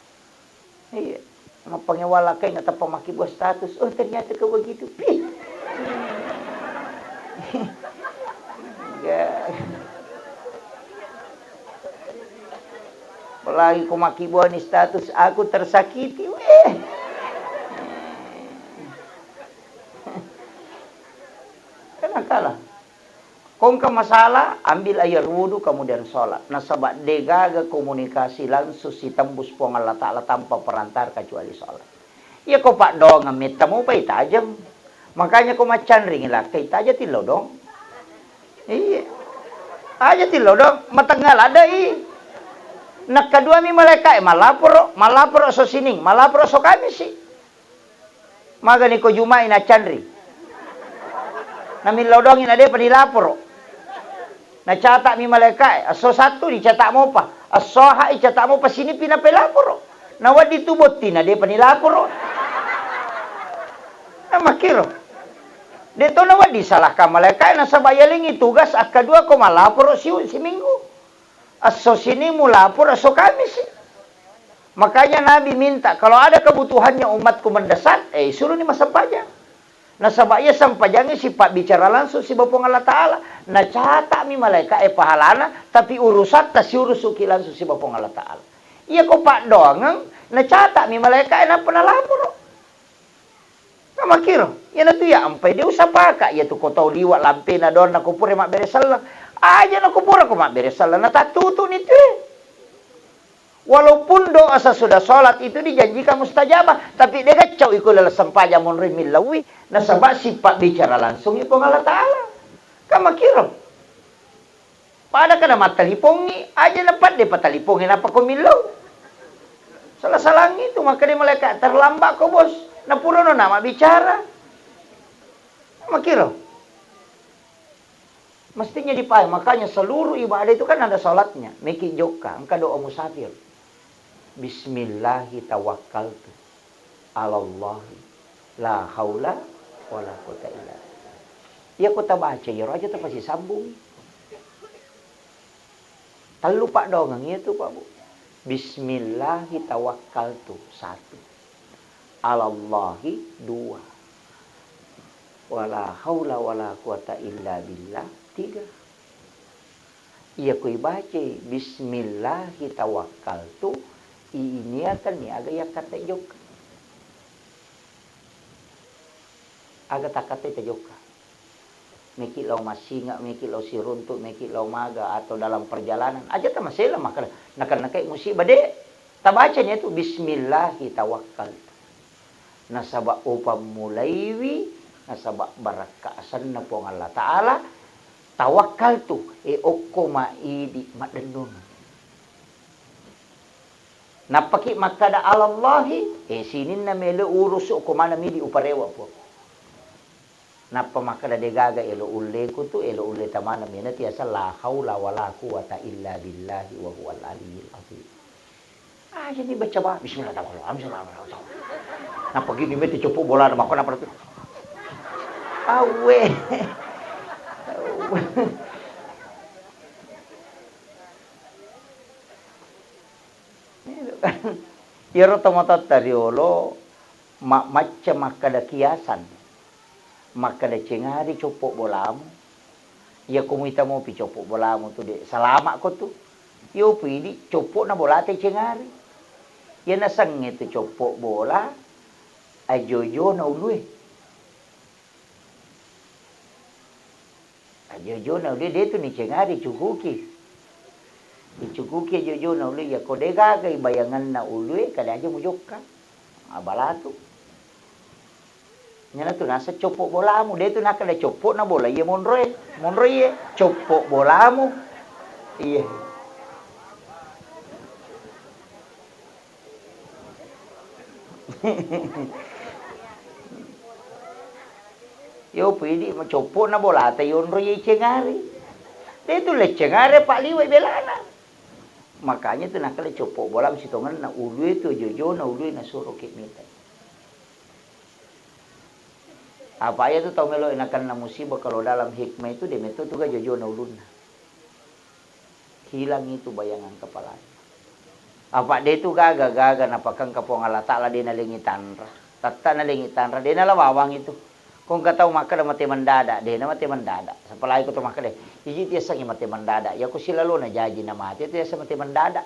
Iya. Mapangewala kay na tapang makibuah status. Oh ternyata ka begitu. Pi. Apalagi kung makibuah ni status aku tersakiti. Kenakalah. Kung ka masalah, ambil air wudu kemudian sholat. Nasabak degaga komunikasi langsung si tembus po ng Allah Ta'ala tanpa perantar kecuali sholat. Iya ko pak dong, ngamit mo pa itajam. Makanya ko macan ringin lah, kay taja tilo dong. Iya. Aja tilo dong, matanggal ada Nakadua mi malaikat, malapuro so sining, malapuro so kami si. Magani ko jumai na chandri. Namin lodongin ade pa nilapuro. Nacatak mi malaikat, aso satu dicatak mo pa. Aso ha icatak mo pa sini pinapelapuro. Nawad ditubot tina ade pa nilapuro. Makiro. Dito nawad disalahkan malaikat na sa bayaling tugas akadua ko malapuro si minggu. Aso sini mulapuro aso kami si. Makanya Nabi minta kalau ada kebutuhannya umatku mendesak, suruh ni masampajang. Nasabaya sampajangnya si Pak bicara langsung si Bapong Allah Ta'ala. Nacata mi malaikat pahalana, tapi urusan ta si urusuki langsung si Bapong Allah Ta'ala. Iya ko Pak doang, nacata mi malaikat na panalapuro. Kamakiro, yan tu ya ampai dia usah paka, ya tu ko tau liwat lampe na doon na kupure mak beresalah. Aja na kupure ko mak beresalah na tatutu nito Walaupun doa sesudah sholat itu dijanjikan mustajabah, tapi dia kacau ikut dalam sampajang monrimil lawi, nasabak sifat bicara langsung itu Allah Ta'ala. Kamu kira? Pada kena mata lipongi, aja dapat dia patah lipongin apa kau milau. Salah-salah itu, maka dia malaikat terlambat kau bos. Napuro no nama bicara. Kamu kira? Mestinya dipahami, makanya seluruh ibadah itu kan ada sholatnya. Meki joka, engkau doa musafir. Bismillahi tawakkaltu alallahi la haula wala quwata illa billah. Ya kota baca ya aja tu pasti sambung. Terlalu Pak dongang itu Pak Bu. Bismillahi tawakkaltu 1. Alallahi 2. Wala haula wala quwata illa billah 3. Iya ku baca Bismillahi tawakkaltu ini akan ni agak ya kata joka. Agak tak kata joka. Meki lau masinga, meki lau siruntuk, meki lau maga atau dalam perjalanan. Aja tak masalah maka nak musibah deh. Tak bacanya itu Bismillahi tawakkal. Nasabak upam mulaiwi, nasabak barakaasan na po Allah Ta'ala. Tawakkal tu okko maidi madenun. Napaki makada alallahi, sinin na mele urusu ko mana midi uparewa po. Napa makada degaga elo ulle ko tu, elo ulle tamana mina tiasa la haula wala quwata illa billahi wa huwal aliyyil azim. Jadi baca ba bismillahirrahmanirrahim. Napa gini meti cupu bola na makona para tu. Awe. Iro tomato tariolo macam makada kiasan makada cengari copok bolamu ya kumita mo pi copok bolamu tu de salama ko tu yo pidi copok na bola te cengari ya nasang itu copok bola ajojo na ulue ajojo na ulue de tu ni cengari cukuki Icukuki jojo na uli ya kodega kay bayangan na uli kada aja mujok ka. Abalatu. Nya na tu nasa copok bola mo, dito na kada copok na bola ye monroy. Monroy ye copok bola mo. Iya. Yo pwede macopok na bola tayo roy cengari. Dito le cengari Pak Liway belana. Makanya tu nak kali copok bola mesti tongan na ulu itu jojo na ulu na suruh kimita. Apa ya tu tahu melo enakan na musibah kalau dalam hikmah itu dia metu tu ga jojo na ulu na. Hilang itu bayangan kepala. Apa dia tu gaga napakang kapong Allah Ta'ala dia na lingitan ra. Tatta na lingitan ra dia na lawawang itu. Kung kataw maka na mati mandada, de na mati mandada. Sa palay ko to maka de. Iji tiya sa mati mandada. Ya ko sila lo na jaji na mati. Tiya sa mati mandada.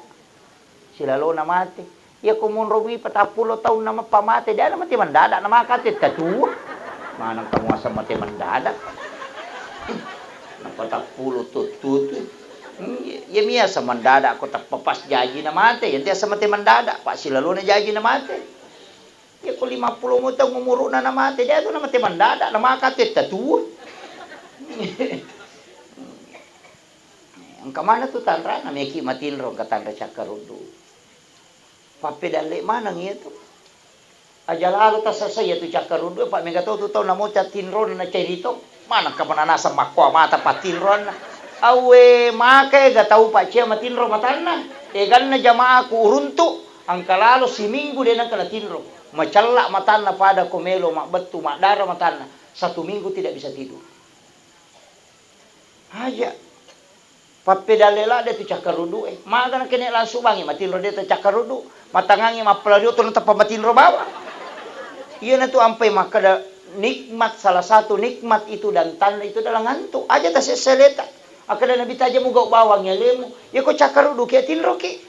Sila lo na mati. Ya ko munromi patapulo taon na mapamati. Dia na mati mandada na makatit katuwa. Manang kamuha sa mati mandada. Napatapulo tututu. Ya miya sa mandada ko tapapas jaji na mati. Yan tiya sa mati mandada. Pa sila lo na jaji na mati. Ya ko 50 mo taong umuro na namate. Dia to na mati mandada. Na makatit tatuwa. Ang kamana to tanra. Na may kimatin ron katanra siya karundo. Papidali manang iya to. Ajalalo ta sa saya to siya karundo. Pa may gato to na mo siya tinron na siya dito. Manang ka mananasa makwa mata patinron na. Awe makay gataw pa siya matinro matan na. Egan na jamaah ko urunto. Ang kalalo si Minggu din ang kalatinro. Macalla matana pada komelo, mak betu, mak darah matana. 1 minggu tidak bisa tidur. Aja. Papedalela dia tu cakarudu Maka nak kena langsung bangi matinro dia tu cakarudu. Matangangi mapelario tu nata pamatinro bawa. Iya na tu ampai maka da nikmat salah satu nikmat itu dan tanda itu adalah ngantuk. Aja tas seleta. Akada nabi taja muga bawangnya lemu. Ya ko cakarudu ke tinro ki.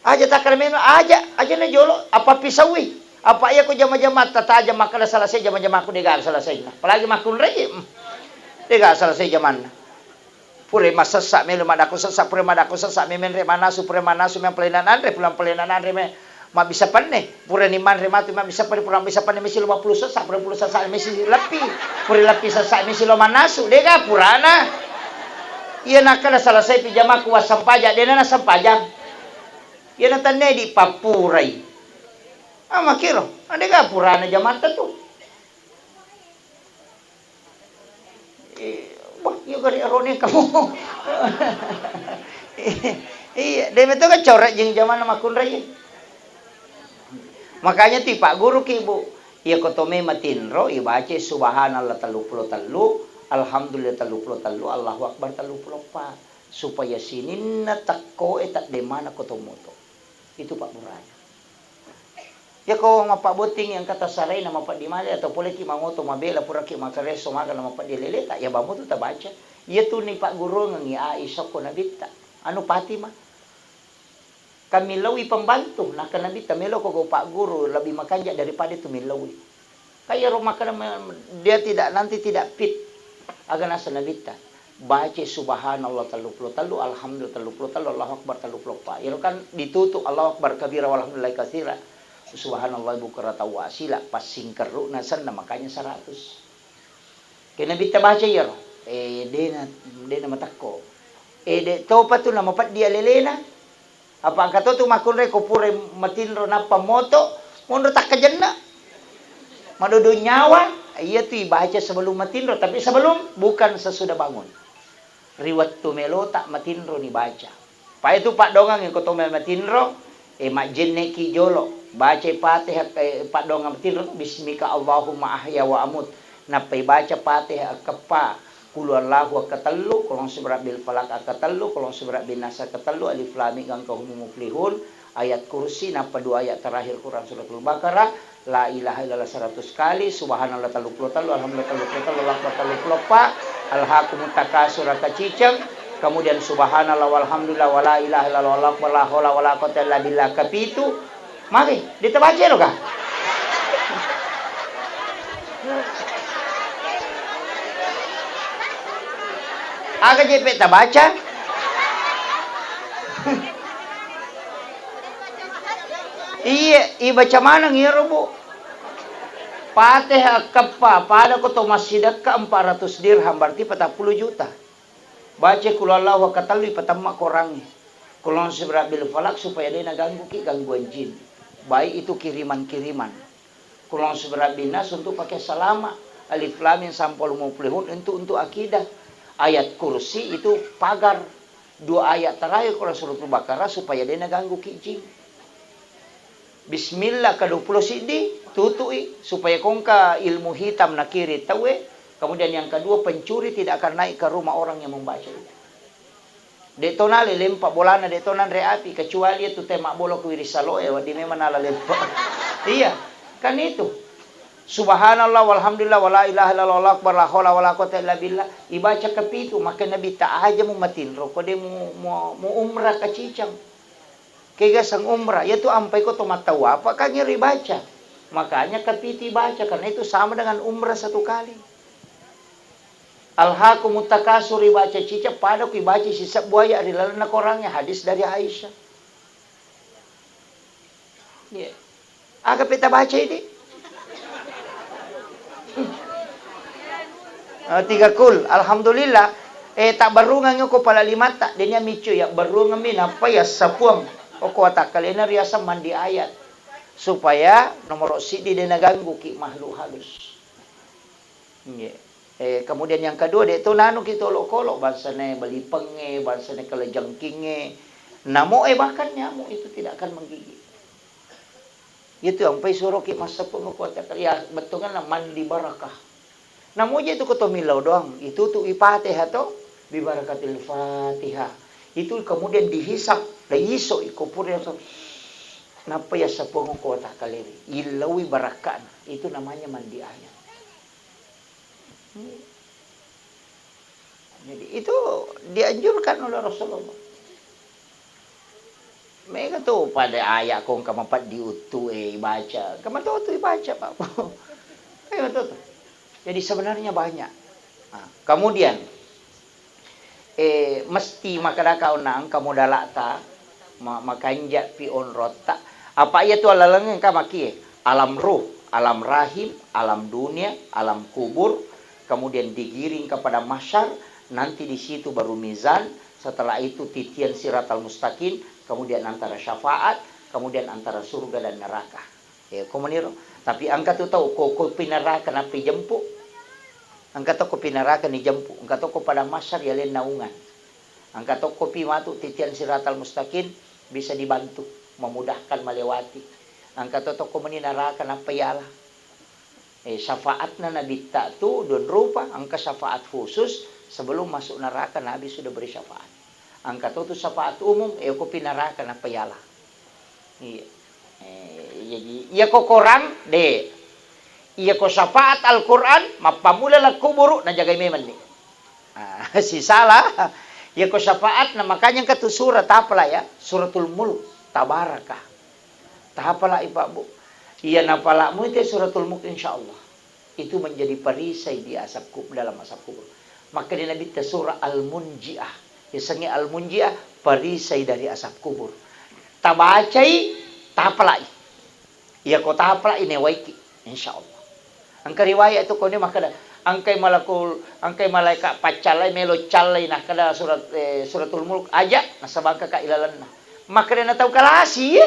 Aja takar meno aja na jolo apa pisawi. Apa iya ko jama-jama tataja makala selesai jama-jama aku dega selesai. Apalagi makun rei. Dega selesai zaman. Pure masasa melu madaku sesak pure madaku sesak memen re manasu pure manasu men pelenanan re pulang pelenanan re me ma bisa panne pure ni man re matu ma bisa panne pulang bisa panne mesi 50 sesak pure 50 sesak mesi lepi pure lepi sesak mesi lo manasu dega purana. Iya nakala selesai pijama ku wasampaja dena na sampajang. Iya na tanne di papurai. Makiro, ada gak purana zaman tu? Wah, iya gari arone kamu. Iya, dia itu kan coret jeng zaman nama kunrai. Makanya ti Pak Guru ki Bu, iya kotome matinro, iya baca subhanallah 33, alhamdulillah 33, Allahu akbar 34, supaya sinin na takko etak de mana kotomoto. Itu Pak Buraya. Ya ko mapabuting yang kata saray na mapadimali atau pula ki mangoto mabela pura ki makareso maga na mapadileleta ya bamu tu tabaca ya tu ni Pak Guru ngi Aisyah ko nabita anu pati mah kami lawi pembantu nah kana bita melo ko Pak Guru lebih makanja daripada tu milawi kaya rumah kana dia nanti tidak fit aga nasa nabita baca subhanallah 33 alhamdulillah 33 Allahu akbar 34 ya kan ditutup Allahu akbar kabira walhamdulillah katsira subhanallah bukrata wa asila pas singkeru nasan makanya 100 kena bita baca ya dena matakko de topa tu na mapat dia lelena apa angkato tu makun re ko pure matinro na pamoto mondo tak kajenna madodo nyawa iya tu baca sebelum matinro tapi sebelum bukan sesudah bangun riwat tu melo tak matinro ni baca pa itu Pak Dongang yang koto matinro mak jenne ki jolo baca Fatihah Pak Dongang matinro bismika Allahumma ahya wa amut napai baca Fatihah kepa kulu Allahu akatelu kolong seberat bil falak akatelu kolong seberat bin nas akatelu alif lam mim kahum muflihun ayat kursi napa 2 ayat terakhir Quran suratul Baqarah la ilaha illallah 100 kali subhanallah 33 alhamdulillah 33 Allahu akbar 34 alhaqumut takasur kaciceng kemudian subhanallah walhamdulillah wala ilaha illallah wala haula wala quwwata illa billah kapitu mari ditabaca lo kah aga JP tabaca Iya, ibaca mana ngiro bu? Fatihah kepa, pada ko to masjidah ke 400 dirham, berarti 40 juta. Baca kulallah wa katalu patamma korangnya. Kulon seberabil falak supaya dia ganggu ki gangguan jin. Baik itu kiriman-kiriman. Kulon seberabil nas untuk pakai salama. Alif lam mim sampul muflihun untuk akidah. Ayat kursi itu pagar. 2 ayat terakhir Quran surah Al-Baqarah supaya dia ganggu ki jin. Bismillah ke-20 sidi tutui supaya kongka ilmu hitam nakiri tawe. Kemudian yang kedua, pencuri tidak akan naik ke rumah orang yang membaca itu. Detonale lempak bolana detonan reapi kecuali itu tema bolok wirisaloe wadi memang ala lempak. Iya, kan itu. Subhanallah walhamdulillah wala ilaha illallah akbar la haula wala quwata illa billah. Ibaca kepitu maka Nabi tak aja mu matin roko de mu umrah ke Cicang. Kega sang umrah yaitu ampai ko to matawa apa kan nyeri baca. Makanya kepiti baca karena itu sama dengan umrah 1 kali. Alhaakumut takasur baca cica pada ku baca sisa buaya di lalana korangnya hadis dari Aisyah. Ya. Agak kita baca ini. 3 kul. Alhamdulillah. Tak barungan ko pala 5 tak. Dia micu ya barungan min apa ya sapuang. O ko tak kalena riasa mandi ayat. Supaya nomor sidi dia ganggu ki makhluk halus. Ya. Kemudian yang kedua dia itu nanu kita kolok bahasanya beli penge, bahasanya kelejengkinge. Namo bahkan nyamuk itu tidak akan menggigit. Itu yang pai suruh ki masa pengukuatan ya betul kan mandi barakah. Namo aja itu kotomilau doang. Itu tuh Fatihah atau bi barakatil Fatihah. Itu kemudian dihisap, diiso ikupurnya napa ya sapong kota kaleri. Ilawi barakan. Itu namanya mandi ayat. Jadi itu dianjurkan oleh Rasulullah. Mereka tuh pada ayat kong kamapat diutu baca. Kamato tu baca Pak. Tuh. Jadi sebenarnya banyak. Nah, kemudian mesti makadaka unang kamu dalata makanja pi on rota. Apa ia tu alalangeng kamaki alam ruh, alam rahim, alam dunia, alam kubur. Kemudian digiring kepada masyar, nanti di situ baru mizan, setelah itu titian siratal mustaqim, kemudian antara syafaat, kemudian antara surga dan neraka. Ya, komuniro. Tapi angka tu tahu kok pinaraka napi jemput. Angka tu kok pinaraka ni jemput. Angka tu kok pada masyar ya len naungan. Angka tu kok pimatu titian siratal mustaqim bisa dibantu, memudahkan melewati. Angka tu kok neraka napi yalah. Syafaatnya Nabi tak tu don rupa angka syafaat khusus sebelum masuk neraka Nabi sudah beri syafaat. Angka tu syafaat umum ko pinaraka na payala. Iya. Jadi iya ko Quran de. Iya ko syafaat Al-Quran mapamula la kuburu na jagay meman ni. Si salah. Iya ko syafaat na makanya katu surat apala ya? Suratul Mulk tabaraka. Tahapala ibabu. Iya napalamu itu suratul Mulk insyaallah. Itu menjadi perisai di asap kubur dalam asap kubur. Maka di Nabi surah Al-Munji'ah. Biasanya Al-Munji'ah perisai dari asap kubur. Tabacai tapalai. Iya ko tapalai newaiki insyaallah. Angka riwayat itu kone maka angkai malaikat pacalai melo calai nah kada suratul Mulk aja nasabangka ka ilalanna. Maka dia tahu kalasi ya.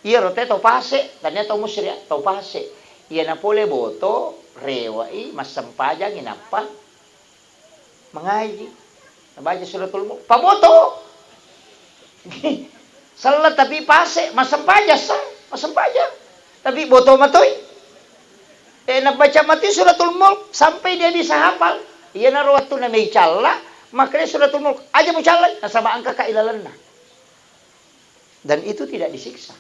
Iya rote tau pase, tanya tau musri tau pase. Iya na pole boto rewai mas sempajang inapa mengaji. Baca suratul Mulk. Paboto. Salat tapi pase mas sempaja mas sempaja. Tapi boto matoy. Nabaca mati suratul Mulk sampai dia bisa hafal. Iya na waktu na may calla, makanya suratul Mulk aja mo calla nasaba angka kailalanna. Dan itu tidak disiksa.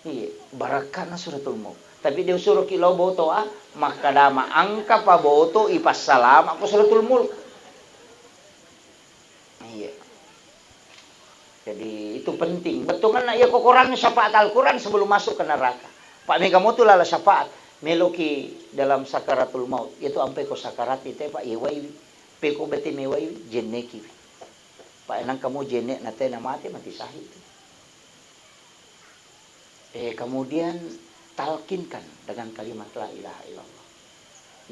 Iya, barakana suratul Mulk. Tapi dia suruh kilo boto maka dama angka pa boto ipas salam aku suratul Mulk. Iya. Jadi itu penting. Betul kan ya kok orang syafaat Al-Quran sebelum masuk ke neraka. Pak mega motu lala syafaat meloki dalam sakaratul maut. Itu ampe ko sakarat itu Pak yewai. Peko beti mewai jeneki. Pak enang kamu jenek nate na mati sahih. Kemudian talkinkan dengan kalimat la ilaha illallah.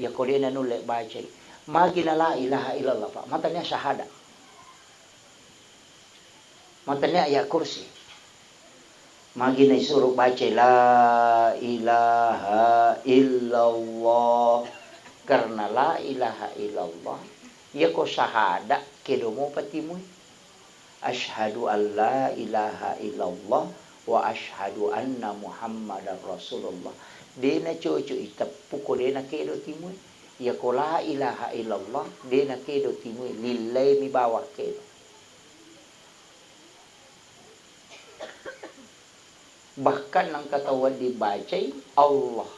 Ya kodena nulek baca. Magina la ilaha illallah Pak. Matanya syahadat. Matanya ayat kursi. Magina suruh baca la ilaha illallah. Karena la ilaha illallah. Ya ko syahadat kedomo patimu. Asyhadu an la ilaha illallah wa asyhadu anna Muhammadar Rasulullah. Dena cucu itapuko dena kedo timu. Ya ko la ilaha illallah dena kedo timu lillahi mi bawa kedo. Bahkan ang katawan dibaca Allah.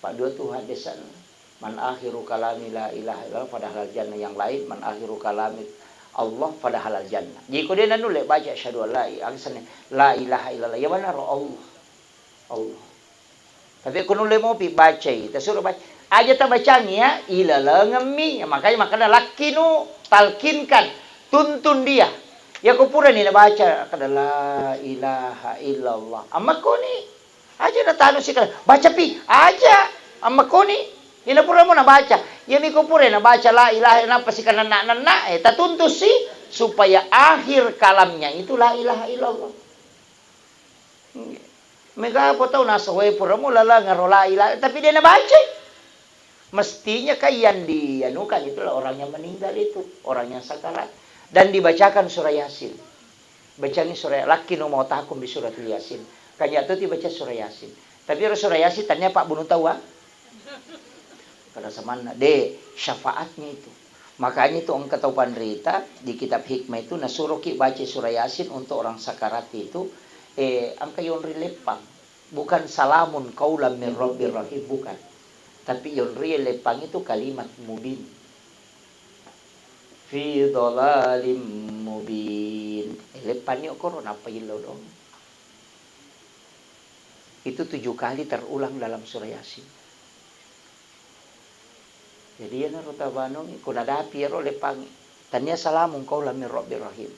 Pak dua tuh hadisan. Man akhiru kalami la ilaha illallah pada halal jannah, yang lain man akhiru kalami Allah pada halal jannah. Jika dia nulek baca asyhadu an la ilaha illallah. Ya benar Allah. Allah. Tapi kalau nulek mau baca, kita suruh baca. Aja tak bacanya ya, ilala ngemi. Makanya laki nu talkinkan, tuntun dia. Ya kau pura ni nak baca kada la ilaha illallah. Amma kau ni aja dah tanu sih baca pi aja. Amma kau ni ina pura mo na baca. Ya mi kau pura na baca la ilaha illallah pasti kana nak tatuntus sih supaya akhir kalamnya itu la ilaha illallah. Mega apa tahu nasa way pura mo lala ngaro la ilaha tapi dia na baca. Mestinya kayan dianukan itulah orang yang meninggal itu, orang yang sakarat. Dan dibacakan surah Yasin. Bacanya surah laki no mau takum di surah Yasin. Kanya itu dibaca surah Yasin. Tapi surah Yasin tanya Pak bunuh tahu kada samana de syafaatnya itu. Makanya itu orang kata pandrita di kitab hikmah itu nasuruh ki baca surah Yasin untuk orang sakarat itu angka yonri lepang. Bukan salamun qaulam min rabbir rahim, bukan. Tapi yonri lepang itu kalimat mubin. Fi dhalalim mubin. Lepan yuk koron apa ilau dong. Itu 7 kali terulang dalam surah Yasin. Jadi ya narutabano kuna dapi ro lepangi. Tanya salamun qaulam min rabbir rahim.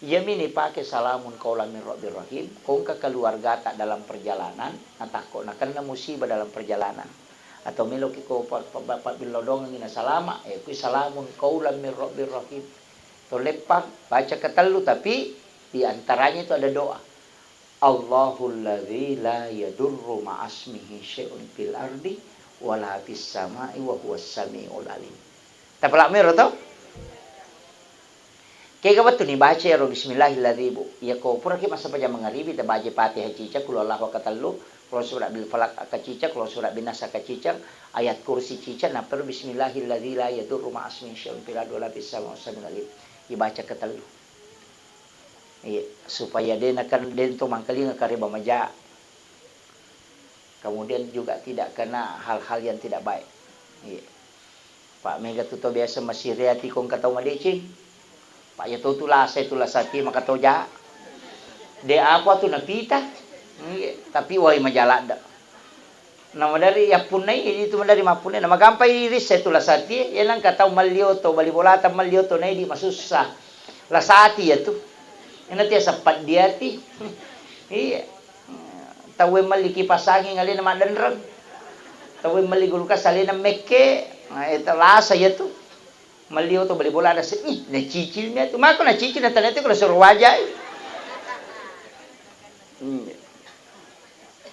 Ia mini pakai salamun qaulam min rabbir rahim. Kung ka keluarga tak dalam perjalanan, natako na kena musibah dalam perjalanan. Atau miloki ko bapak bilodong ngina salama kui salamun qaulam min rabbir rahim. To lepang baca ketelu tapi di antaranya itu ada doa. Allahul ladzi la yadurru ma'asmihi syai'un fil ardi wala fis sama'i wa huwas samiul alim. Tapalak mero to? Kaya betul ni baca ya bismillahirrahmanirrahim. Ya ko pura ki masa paja mangaribi ta baca Fatihah cica kul Allahu katallu. Kalau surat bil falak kacicak, kalau surat bin nas kacicak, ayat kursi cicak, nah perlu bismillahirrahmanirrahim la yadurru ma'asmihi syai'un fil ardi wala fis sama'i was-sami'ul alim. Dibaca ketelu. Supaya dia akan dento mangkali ngakariba maja. Kemudian juga tidak kena hal-hal yang tidak baik. Pak Mega tuto biasa masih reati kong katau madecing. Pak ya tu lah saya tulah sati maka tau ja. De apa tu napita. Tapi wahai majalah dah. Nama dari ya punai itu dari mapunai nama gampai iris saya tulah sati ya nang katau malioto bali bolata malioto nai di masusah. La sati ya tu. Ina tiya sapat dia ti. Iya. Tawe maliki pasangi ngali nama denrang. Tawe maliguluka salina meke. Nah itu lasa ya tu. Malioto bali bola ada se na cicilnya tu. Mako na cicil na tanete kalau suruh wajah.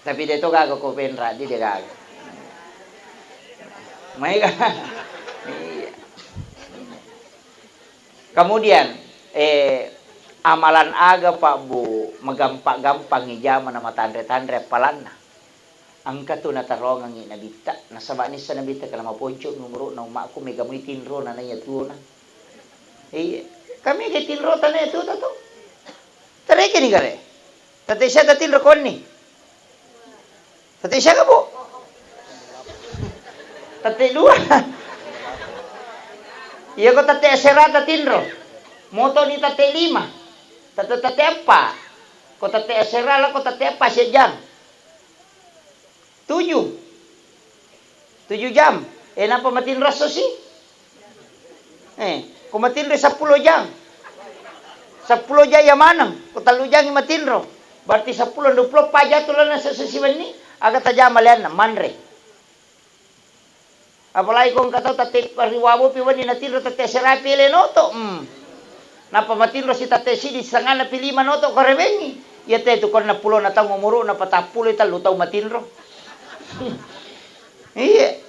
Tapi dia tu gagal ko penra dia gagal. Mai Kemudian amalan aga Pak Bu magampak-gampang ijaman nama tandre-tandre palanna. Angka tu natarongang nabita. Nasabani sa nabita kala maponcho numero na umaku mega mo itinro na naya tu na. Kami itinro tanay tu to. Tare kini gare. Tatay siya tatinro kon ni. Tatay siya ka po. Tatay dua. Iya ko tatay asera tatinro. Moto ni tatay 5. Tatay apa? Ko tatay asera la ko tatay apa siya jam. 7 jam. Napa matinro si? Ko matinro 10 jam. 10 jam ya manang. Ko 3 jam matinro. Berarti 10-20 pajatulan na sa susiwan ni. Agad taja malian na, manre. Apalagi kung kataw tate pariwabo piwan ni natinro tate serapi lenoto. Napamatinro si tate sidi sangan na pilima noto karebengi. Yate itu kon na pulo na taw mumuro na patapulo ita lutaw matinro. Iya.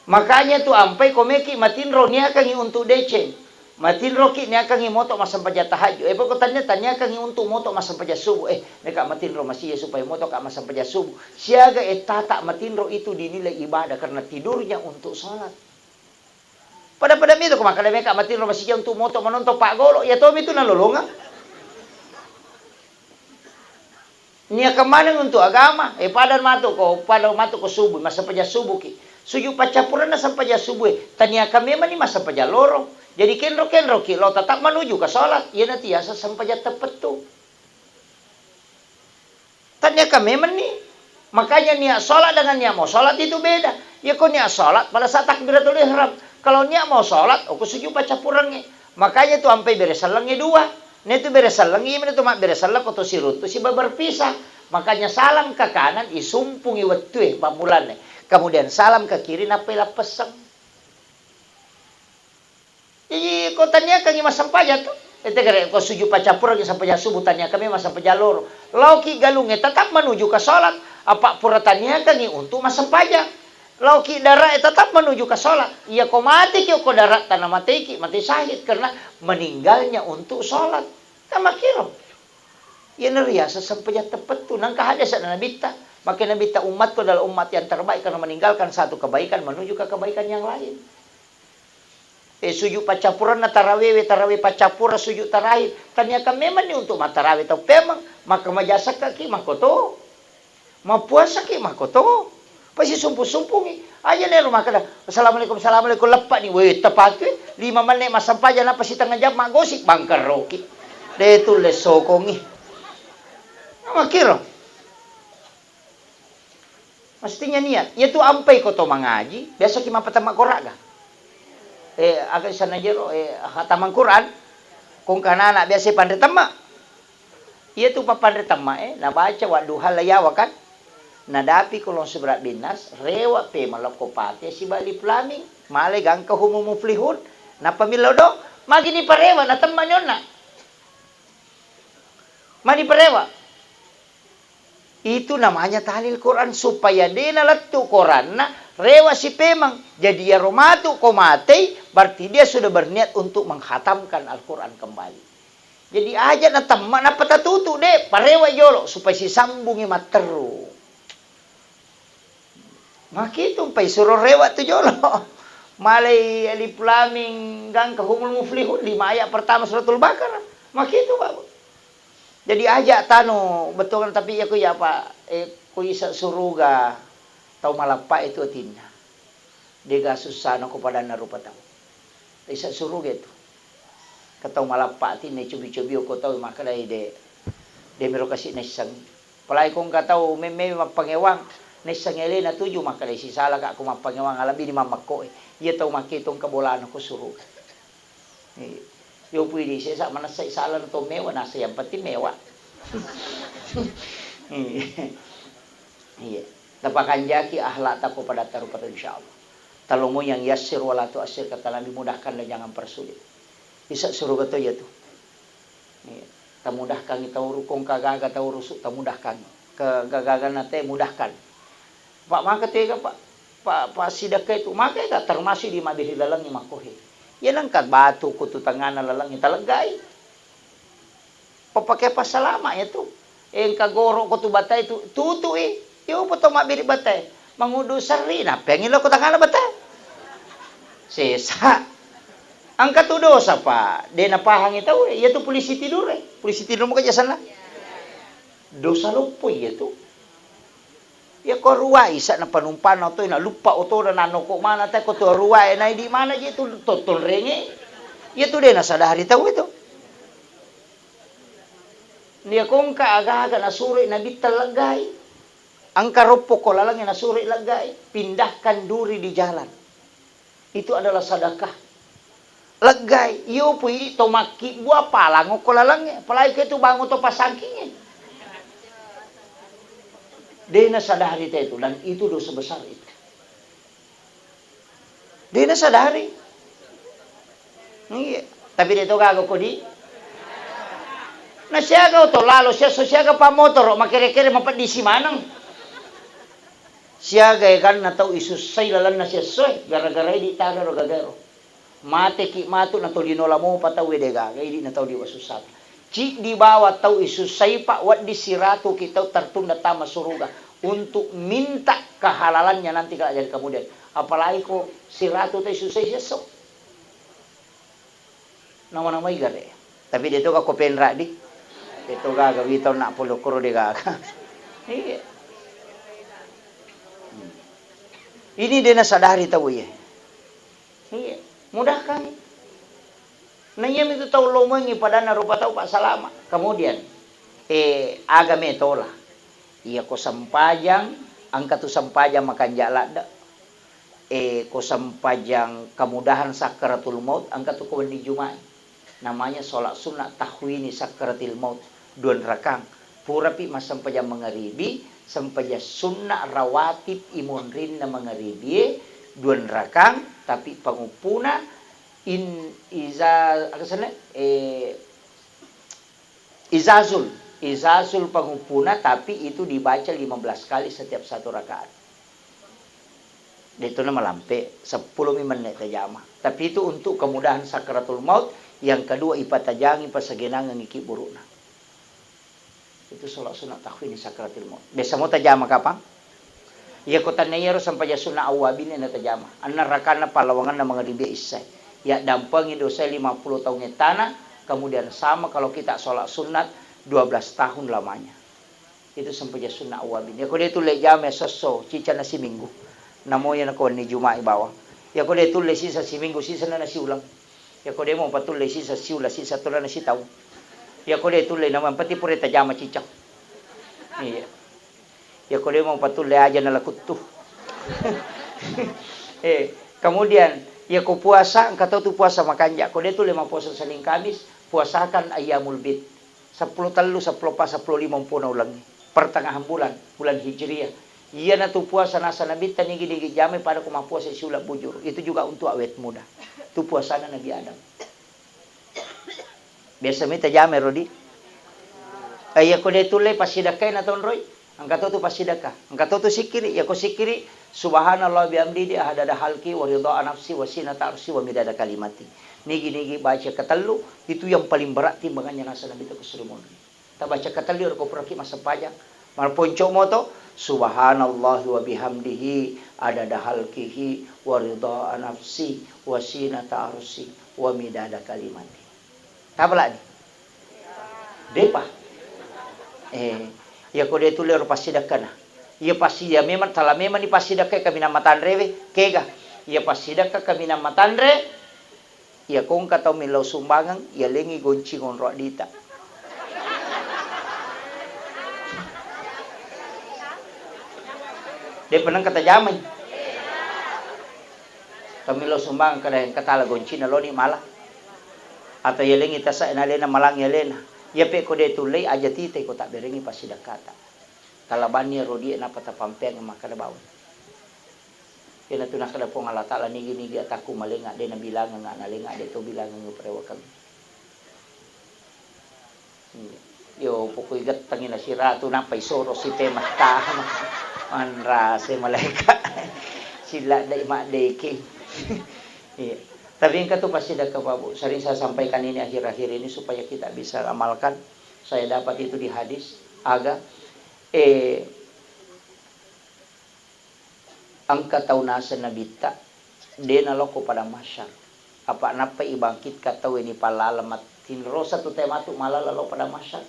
Makanya tu ampai komeki matinro niya kang untuk deceng. Matinro ki niya kang moto masampaja tahajud. Pokok tanya kang untuk moto masampaja subuh. Neka matinro masih supaya moto ka masampaja subuh. Siaga tata matinro itu dinilai ibadah karena tidurnya untuk sholat. Pada itu kumakala meka matinro masih untuk moto menonton Pak Golo. Ya toh itu nalolonga. Niya kemana untuk agama? Padan mato ko subuh masampaja subuh ki. Suyu pacapuran na sampaja subuh. Tanya kami mani masampaja loro. Jadi kenro ki lo tetap menuju ke sholat. Ya nanti asa sampaja tepat tuh. Tanya kami mani. Makanya niat sholat dengan niat mau sholat itu beda. Ya kok niat sholat pada saat takbiratul ihram. Kalau niat mau sholat, aku suju pacapurannya. Makanya tuh sampai beresalangnya dua. Ini tuh beresalangi, ini tuh mak beresalang kau sirut tuh si berpisah. Makanya salam ke kanan isumpungi wetu pamulannya. Kemudian salam ke kiri napela peseng. Jadi kau tanya kami mas sampaja tuh. Itu kira kau suju pacapur lagi sampaja subuh tanya kami mas sampaja loro. Lauki galungnya tetap menuju ke sholat. Apa pura tanya kami untuk mas sampaja. Lauki darah tetap menuju ke sholat. Iya kau mati kau darah tanah mati syahid karena meninggalnya untuk sholat. Sama kira. Ya neriasa sampaja tepat tuh nang kahadasan nabita. Maka nabita umatku adalah umat yang terbaik karena meninggalkan satu kebaikan menuju ke kebaikan yang lain. Sujud pacapuran na tarawih pacapura sujud tarawih. Tanya ka memang ni untuk matarawih tau pemang maka majasa kaki makoto. Mapuasa ki makoto. Pasti sumpu-sumpu ni. Aja ni rumah kada. Assalamualaikum lepak ni. Weh tepat tu. 5 menit masampaja na pasti tengah jam mak gosip bangker roki. De tu le sokongi. Makiro. Mestinya niat. Ya tu ampai ko to mangaji. Biasa ki mapatama koraga. Akan sana jero hataman Quran kung kanana biasa pandai tama iya tu papandai tama na baca wa duha layawa kan nadapi kulong seberat binas rewa pe malakopati si bali plaming male gang ka humumuflihun na pamilaw do magini parewa na tama nyon na mani parewa itu namanya tahlil Quran supaya dia nalatu Quran na rewa si pemang jadi ya romatu komate berarti dia sudah berniat untuk menghatamkan Al-Quran kembali. Jadi aja na tamma na patatutu deh parewa yolo supaya si sambungi materu. Makitung pay suruh rewa tu yolo. Malay alif laming gang kahumul muflihun 5 ayat pertama suratul Baqarah. Makitu babu. Jadi aja tano betul kan tapi aku ya apa ku isa suruga tau malapa itu atinna. Dega susano kepada narupa tau. Isa suruh gitu. Katau malapa atinna cubi-cubi ko tau makalay de mero kasi nesang. Palay kung katau meme mapangewang nesang ele na tuju makalay si sala ka ko mapangewang alabi ni mamako. Iya tau makitong kabolaan ko suruh. Yo pwede siya sa manasay sala to mewa nasa yang pati mewa. Iya. Tapakan jaki ahlak tako pada tarupat insyaallah. Talomo yang yasir wala tu asir kata Nabi mudahkan dan jangan persulit. Bisa suruh kata ya tu. Iya. Tamudahkan kita urukong kagaga ta urusuk tamudahkan. Kegagagan nate mudahkan. Pak maka tega Pak sidaka itu maka ka termasuk di mabiri lalang ni makohe. Yan ang batu ko tutangan na lalang yung talagay. Papakai pasalama itu. Yang kagoro ko tu batay tu tutu Yung po to mabiri batay. Mangudo sari na pengilo ko tangan na batay. Sesa. Ang katudosa pa. De napahang ito Iya tu polisi tidur Polisi tidur mo kaya sana. Dosa lupoy ito. Ya ko ruway isa na panumpan na to na lupa o to na nanoko mana tayo ko to ruway na hindi mana ito totol ringi. Ito din na sa dahari tao ito. Niya kung kaaga na suri na bital lagay. Ang karupo ko lalang na suri lagay. Pindahkan duri di jalan. Itu adalah sedekah. Lagay. Iyo po ito maki buah palang ko lalang. Palagi ko ito bango to pasangking. Dia nasadari itu, dan itu dosa besar itu. Dia nasadari. Iya. Tapi dia itu gago ko di. Na siya to lalo siya so siya pa motor makire-kire mapadisi manang. Siya gay kan na tao isusay lalan na siya soy gara-gara di taga ro gagaro. Mate ki mato na to dinola mo patawi de gaga di na tao di wasusat. Ci di bawah tau isusay pa wat di siratu kita tertunda tama suruga untuk minta kehalalannya nanti kalau jadi kemudian. Apalagi kok siratu teh isusay siya so. Nama-nama igare. Tapi dia tu ka kopenra di. Itu gaga bitaw na pulo kuro de gaga. Iya. Ini dia nasadari tahu ya. Iya, mudah kan? Nanyam itu tahu lomengi pada narupa tahu Pak Salama. Kemudian, agame tola. Iya ko sampajang, angka tu sampajang makan jalada. Ko sampajang kemudahan sakaratul maut, angka tu ko di Jumat. Namanya sholat sunat tahwini sakaratil maut. Duan rakang. Pura pi mas sampajang mengeribi. Sampaja sunnah rawatib imunrin na mengeribi. Duan rakang. Tapi pangupuna. Izazul pangupuna. Tapi itu dibaca 15 kali setiap satu rakaat. Itu na malampe. 10 menit tajama. Tapi itu untuk kemudahan sakaratul maut. Yang kedua ipatajangi pasagenangan iki buruna. Itu sholat sunat tahwini sakaratil maut. Desa mo tajama kapang? Iya kota nayaro sampai sunat awabin na tajama. Anna rakana palawangan na mga ribi isay. Ya dampang dosa 50 tahunnya tanah. Kemudian sama kalau kita sholat sunat 12 tahun lamanya. Itu sampai sunat awabin. Ya kode itu lejame soso cica nasi minggu. Namoya na ko ni Juma'i bawah. Ya kode itu le sisa si minggu sisa na nasi ulang. Ya kode mo patul le sisa si ulang sisa tula nasi tahu. Ya kode itu le naman pati pure tajama cicak. Iya. Ya kode mo patul le aja na lakutuh. Kemudian ya ko puasa engkau tu puasa makanja. Kode itu 5 puasa Senin Kamis puasakan ayyamul bid. 10 telu 10 pas 10 50 ulang. Pertengahan bulan Hijriah. Iya na tu puasa nasa nabi tani gini jame pada kuma puasa sulap bujur. Itu juga untuk awet muda. Tu puasa Nabi Adam. Biasa minta jame rodi. Ya ko de tule pasidakay na ton roy. Angka tu pasidaka. Angka tu sikiri. Ya ko sikiri. Subhanallah bihamdi ahadada halki wa ridha nafsi wa sinata arsi wa midada kalimati. Nigi baca ketelu itu yang paling berat timbangannya nasa nabi itu keseluruhan. Tak baca ketelu ko peraki masa pajang. Mal ponco moto subhanallah wa bihamdihi adada halkihi wa ridha nafsi wa sinata arsi wa midada kalimati. Tabla di. Depa. Ya ko de tuler pasidakana. Ya pasti ya memang tala memang ni pasidaka kami namatan rewe kega. Ya pasidaka kami namatan re. Ya kung kataw milaw sumbangan ya lengi goncing on dita. Dia penang kata jaman. Kami lo sumbangan kada katala goncing na lo ni mala. Atau ya lengi tasa na lena malang ya lena. Ya pe ko de tulay aja tite ko tak berengi pasidakata. Kalabani rodi na patapampeng makada bawon. Kena tu nak kada pong Allah Taala nigi ataku malenga de na bilangan nga nalenga de to bilangan ng parewa kami. Yo pokoy gat tangina sira tu na paisoro si tema ka manra se malaika. Sila dai ma deke. Iya. Tapi yang kata pasti dah kebabu. Sering saya sampaikan ini akhir-akhir ini supaya kita bisa amalkan. Saya dapat itu di hadis aga angka taunasa nabita de naloko pada masyar apa napa ibangkit katau ini palalamat tinrosa tu tema tu malala lo pada masyar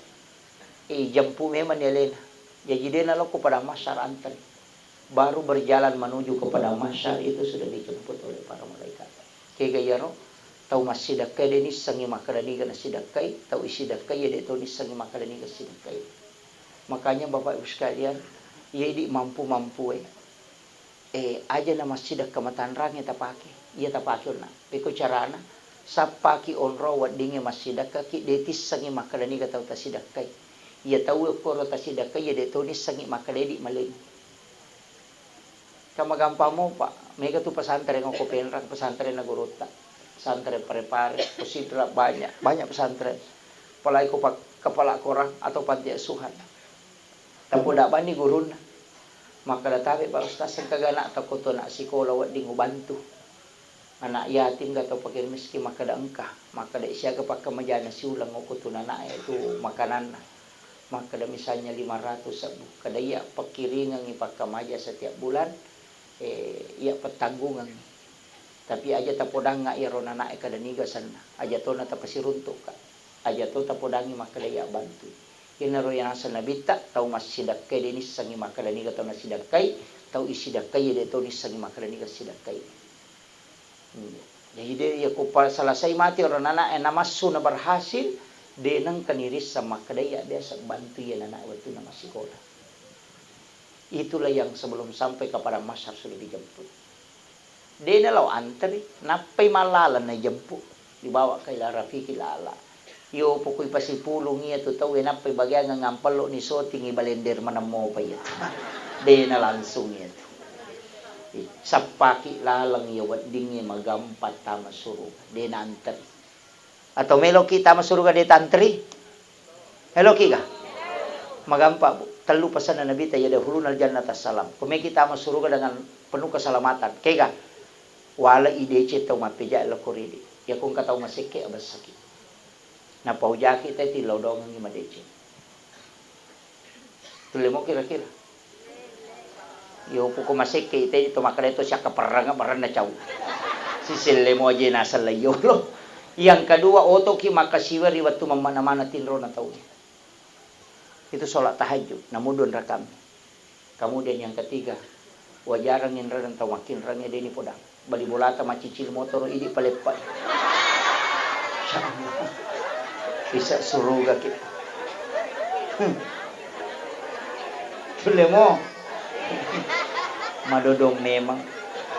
jampu memang yelena jadi de naloko pada masyar antri baru berjalan menuju kepada masyar itu sudah dijemput oleh para malaikat kegayaro tau masidakai de ni sangi makarani kana sidakai tau isidakai de to ni sangi makarani kana sidakai. Makanya Bapak Ibu sekalian, ia di mampu-mampu aja na masjid kamatan rang ia tapake. Ia tapake na. Peko carana sapaki onro wadinge masjid kaki detis sangi makalani katau tasidakai. Ia tahu ko rota sidaka ia de tunis sangi makaledi malin. Kama gampang mo pa. May tu pesantren ko penrang pesantren na gurota. Pesantren pare-pare, posidra banyak pesantren. Palai ko pak kepala korang atau panti asuhan. Tapo dak bani guruna. Maka databi pa ustaz ang kagana ta ko to na sikola wa ding ubantu. Anak yatim atau pakir miskin maka da engkah. Maka da isya ka pakamajana si ulang ko to na itu makanan. Maka da misalnya 500 sabu. Kadaya pakiringan ipakamaja setiap bulan. Ia petanggungan. Tapi aja tapodang nga irona na kadaniga sana. Aja to na tapasirunto ka. Aja to tapodangi maka daya bantu. Inaro yang asa nabita tau mas sidakai denis sangi maka daniga tau na sidakai tau isidakai de to ni sangi maka daniga sidakai. Jadi dia kupa selesai mati orang anak namasu na berhasil de nang kaniris sama kadaya dia bantu ya anak waktu nama sekolah. Itulah yang sebelum sampai kepada masyar sudah dijemput. Dia nalau antri, napai malalan na jemput, dibawa ke Rafiqi lala. Yo pokoi pasipulong iya to tahu napai bagian ngampalo ni soting ibalender manamo pa iya. Dia na langsung iya. Sapaki lalang iya wading iya magampat tama suruga. Dia na antri. Atau melo kita masuruga dia tantri? Hello kita? Magampa bu. Telu pesan na Nabi tayo dahulu nal jannat assalam. Kung kita masuruga dengan penuh keselamatan. Kaya wala idece tau mapeja la koridi. Ya kung kataw masike abas sakit. Na paujaki tayo tilaw daw ng imadece. Tuloy mo kira-kira. Yo po ko masike tayo tumakareto siya kaparanga maran na chaw. Sisile mo aja nasa layo. Yang kedua oto ki makasiwa riwat tumamana-mana tinro na tao niya. Itu sholat tahajud, namudon rakam. Kemudian yang ketiga, wajarang yang dan tawakin rangnya deni podang. Bali bolata macicil motor ini palepat. Bisa suruga kita. Tulemo. Madodong memang.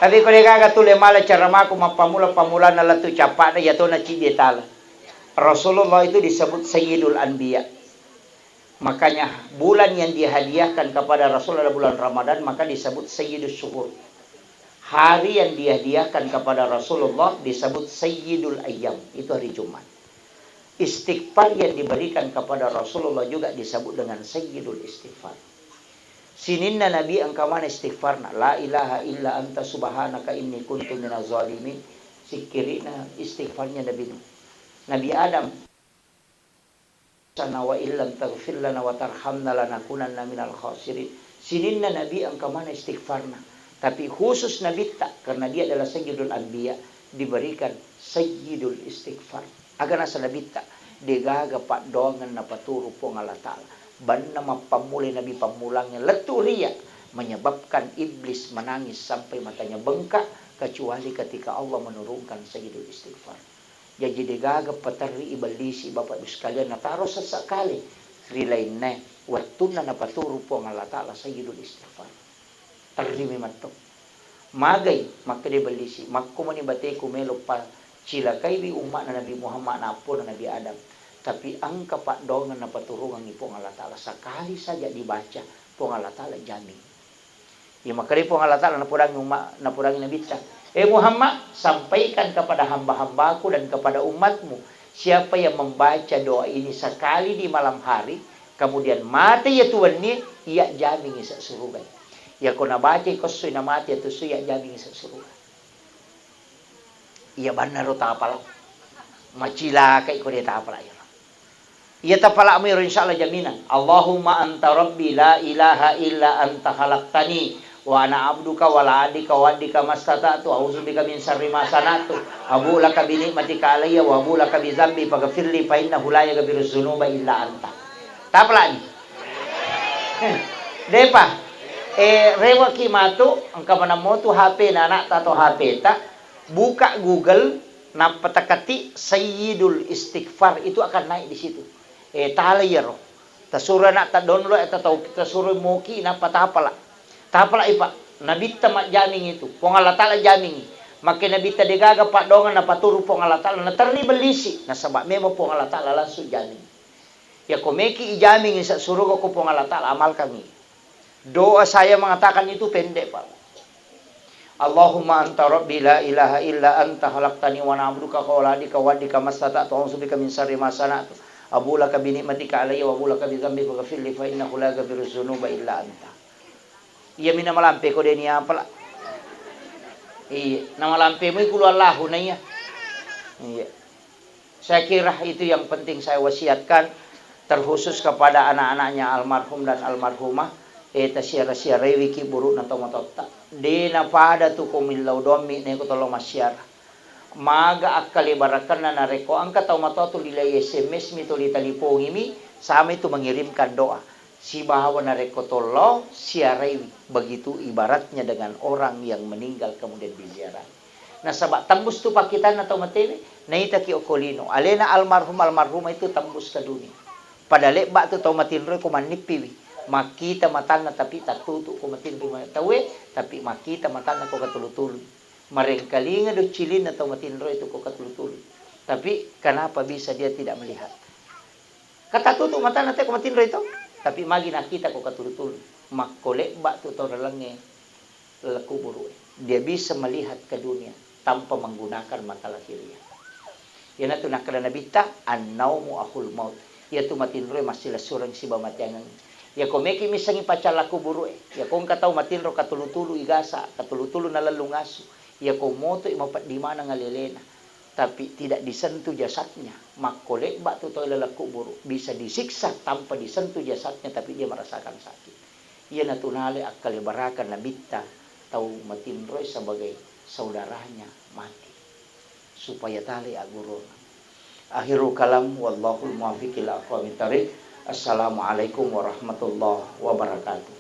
Tapi kalau kagak tule mala cara maku mapamula-pamula na latu capak na yato na cidetala. Rasulullah itu disebut Sayyidul Anbiya. Makanya bulan yang dihadiahkan kepada Rasul adalah bulan Ramadan, maka disebut Sayyidus Syuhur. Hari yang dihadiahkan kepada Rasulullah disebut Sayyidul Ayyam, itu hari Jumat. Istighfar yang diberikan kepada Rasulullah juga disebut dengan Sayyidul Istighfar. Sininna Nabi angkamana istighfarna, la ilaha illa anta subhanaka inni kuntu minaz zalimin. Sikirina istighfarnya Nabi Adam. Sana wa illam taghfir lana wa tarhamna lanakunanna minal khasirin. Sininna Nabi ang kamana istighfarna. Tapi khusus Nabi tak, karena dia adalah Sayyidul Anbiya, diberikan Sayyidul Istighfar. Agar nasa Nabi tak, degaga pak dongan na paturu po ng Allah Ta'ala. Banna mapamuli Nabi pamulangnya leturia, menyebabkan iblis menangis sampai matanya bengkak, kecuali ketika Allah menurunkan Sayyidul Istighfar. Jadi degaga patari ibalisi bapak ibu sekalian na taro sesekali rilain na waktu na napaturo po ang Allah Ta'ala Sayyidul Istighfar. Tarimi mato. Magay makade balisi makkumani bate kumelo pa sila kay bi umma na Nabi Muhammad na po na Nabi Adam. Tapi ang kapadongan na paturungan ni po ang Allah Ta'ala sakali saja dibaca po ang Allah Ta'ala jamin. Ya makade po ang Allah Ta'ala napurang Nabi ta. Muhammad, sampaikan kepada hamba-hambaku dan kepada umatmu, siapa yang membaca doa ini sekali di malam hari, kemudian mati ya Tuhan ni, ia jamin isa surugan. Ya kau nabaca ikosoy na mati itu suya jamin isa surugan. Ia benar ta pala. Macila kay ko ta pala ya. Ia ta pala mo insyaallah jaminan. Allahumma anta rabbi la ilaha illa anta khalaqtani wa ana abduka wa la adika wa adika mastata'tu a'udzubika min syarri ma sana'tu abu laka bi ni'matika alayya wa abu laka bi dzambi faghfirli fa innahu la yaghfiru dzunuba illa anta. Taplan. Depa rewa kimato ang kamanamoto HP na anak tato HP ta buka Google na patakati Sayyidul Istighfar itu akan naik di situ. Talayero. Tasura na ta download eta tasura moki na patapala. Tapala ipa, nabita jaming itu. Kung Allah Ta'ala jaming. Maka nabita degaga padongan na paturo po Allah Ta'ala. Na terlibalisi. Nasaba memo po Allah Ta'ala langsung jaming. Ya komeki ijaming sa suruga ko po Allah Ta'ala, amal kami. Doa saya mengatakan itu pendek, Pak. Allahumma anta rabbi la ilaha illa anta khalaqtani wa na'buduka qawladika wa dika mastata'tu wa subika min syarri ma sana'tu. Abulaka bi ni'matika alayya wa abulaka bi dhanbi faghfir li fa innahu la yaghfiru dzunuba illa anta. Iya mina malampe ko deni apa lah. Iya, nama lampe mo kulo Allahu na iya. Iya. Saya kira itu yang penting saya wasiatkan terkhusus kepada anak-anaknya almarhum dan almarhumah. Eta siara-siara wiki buruk na tomatotta. Di na pada tu kumilaw domi na ko tolong masyara. Maga akali barakan na nareko angka tomatoto lilay SMS mi to litalipongi mi sama itu mengirimkan doa. Si bahawa nareko tolong siarewi. Begitu ibaratnya dengan orang yang meninggal kemudian diziarah. Nah sabak tembus tu pakitan atau matene na itaki okolino. Alena almarhumah itu tembus ke dunia. Pada lebak tu tau matinroy ko manipiwi. Makita matana tapi tak tutu ko matinroy tawe tapi makita matana ko katulutulu. Marengkalinga do cilin atau matinroy itu ko katulutulu. Tapi kenapa bisa dia tidak melihat? Kata tutu matana te ko matinroy itu. Tapi magi nakita ko katulutulu. Makolek bak tu tau dalange laku buru. Dia bisa melihat ke dunia tanpa menggunakan mata lahiriah. Yana tu nakala nabita an-naumu akhul maut. Ya tu matinroy masih lasurang si bamatiangan. Ya komeki misangi pacar laku buru. Ya kong katau matinro katulutulu igasa, katulutulu nalalungasu. Ya komoto imapat di mana ngalelena. Tapi tidak disentuh jasadnya. Makolek bak tu tau laku buru. Bisa disiksa tanpa disentuh jasadnya tapi dia merasakan sakit. Ia natunale akal barakan nabita tau matinroy sebagai saudaranya mati supaya tali agurun. Akhirul kalam wallahul muwaffiq ila aqwamit thariq. Assalamualaikum warahmatullahi wabarakatuh.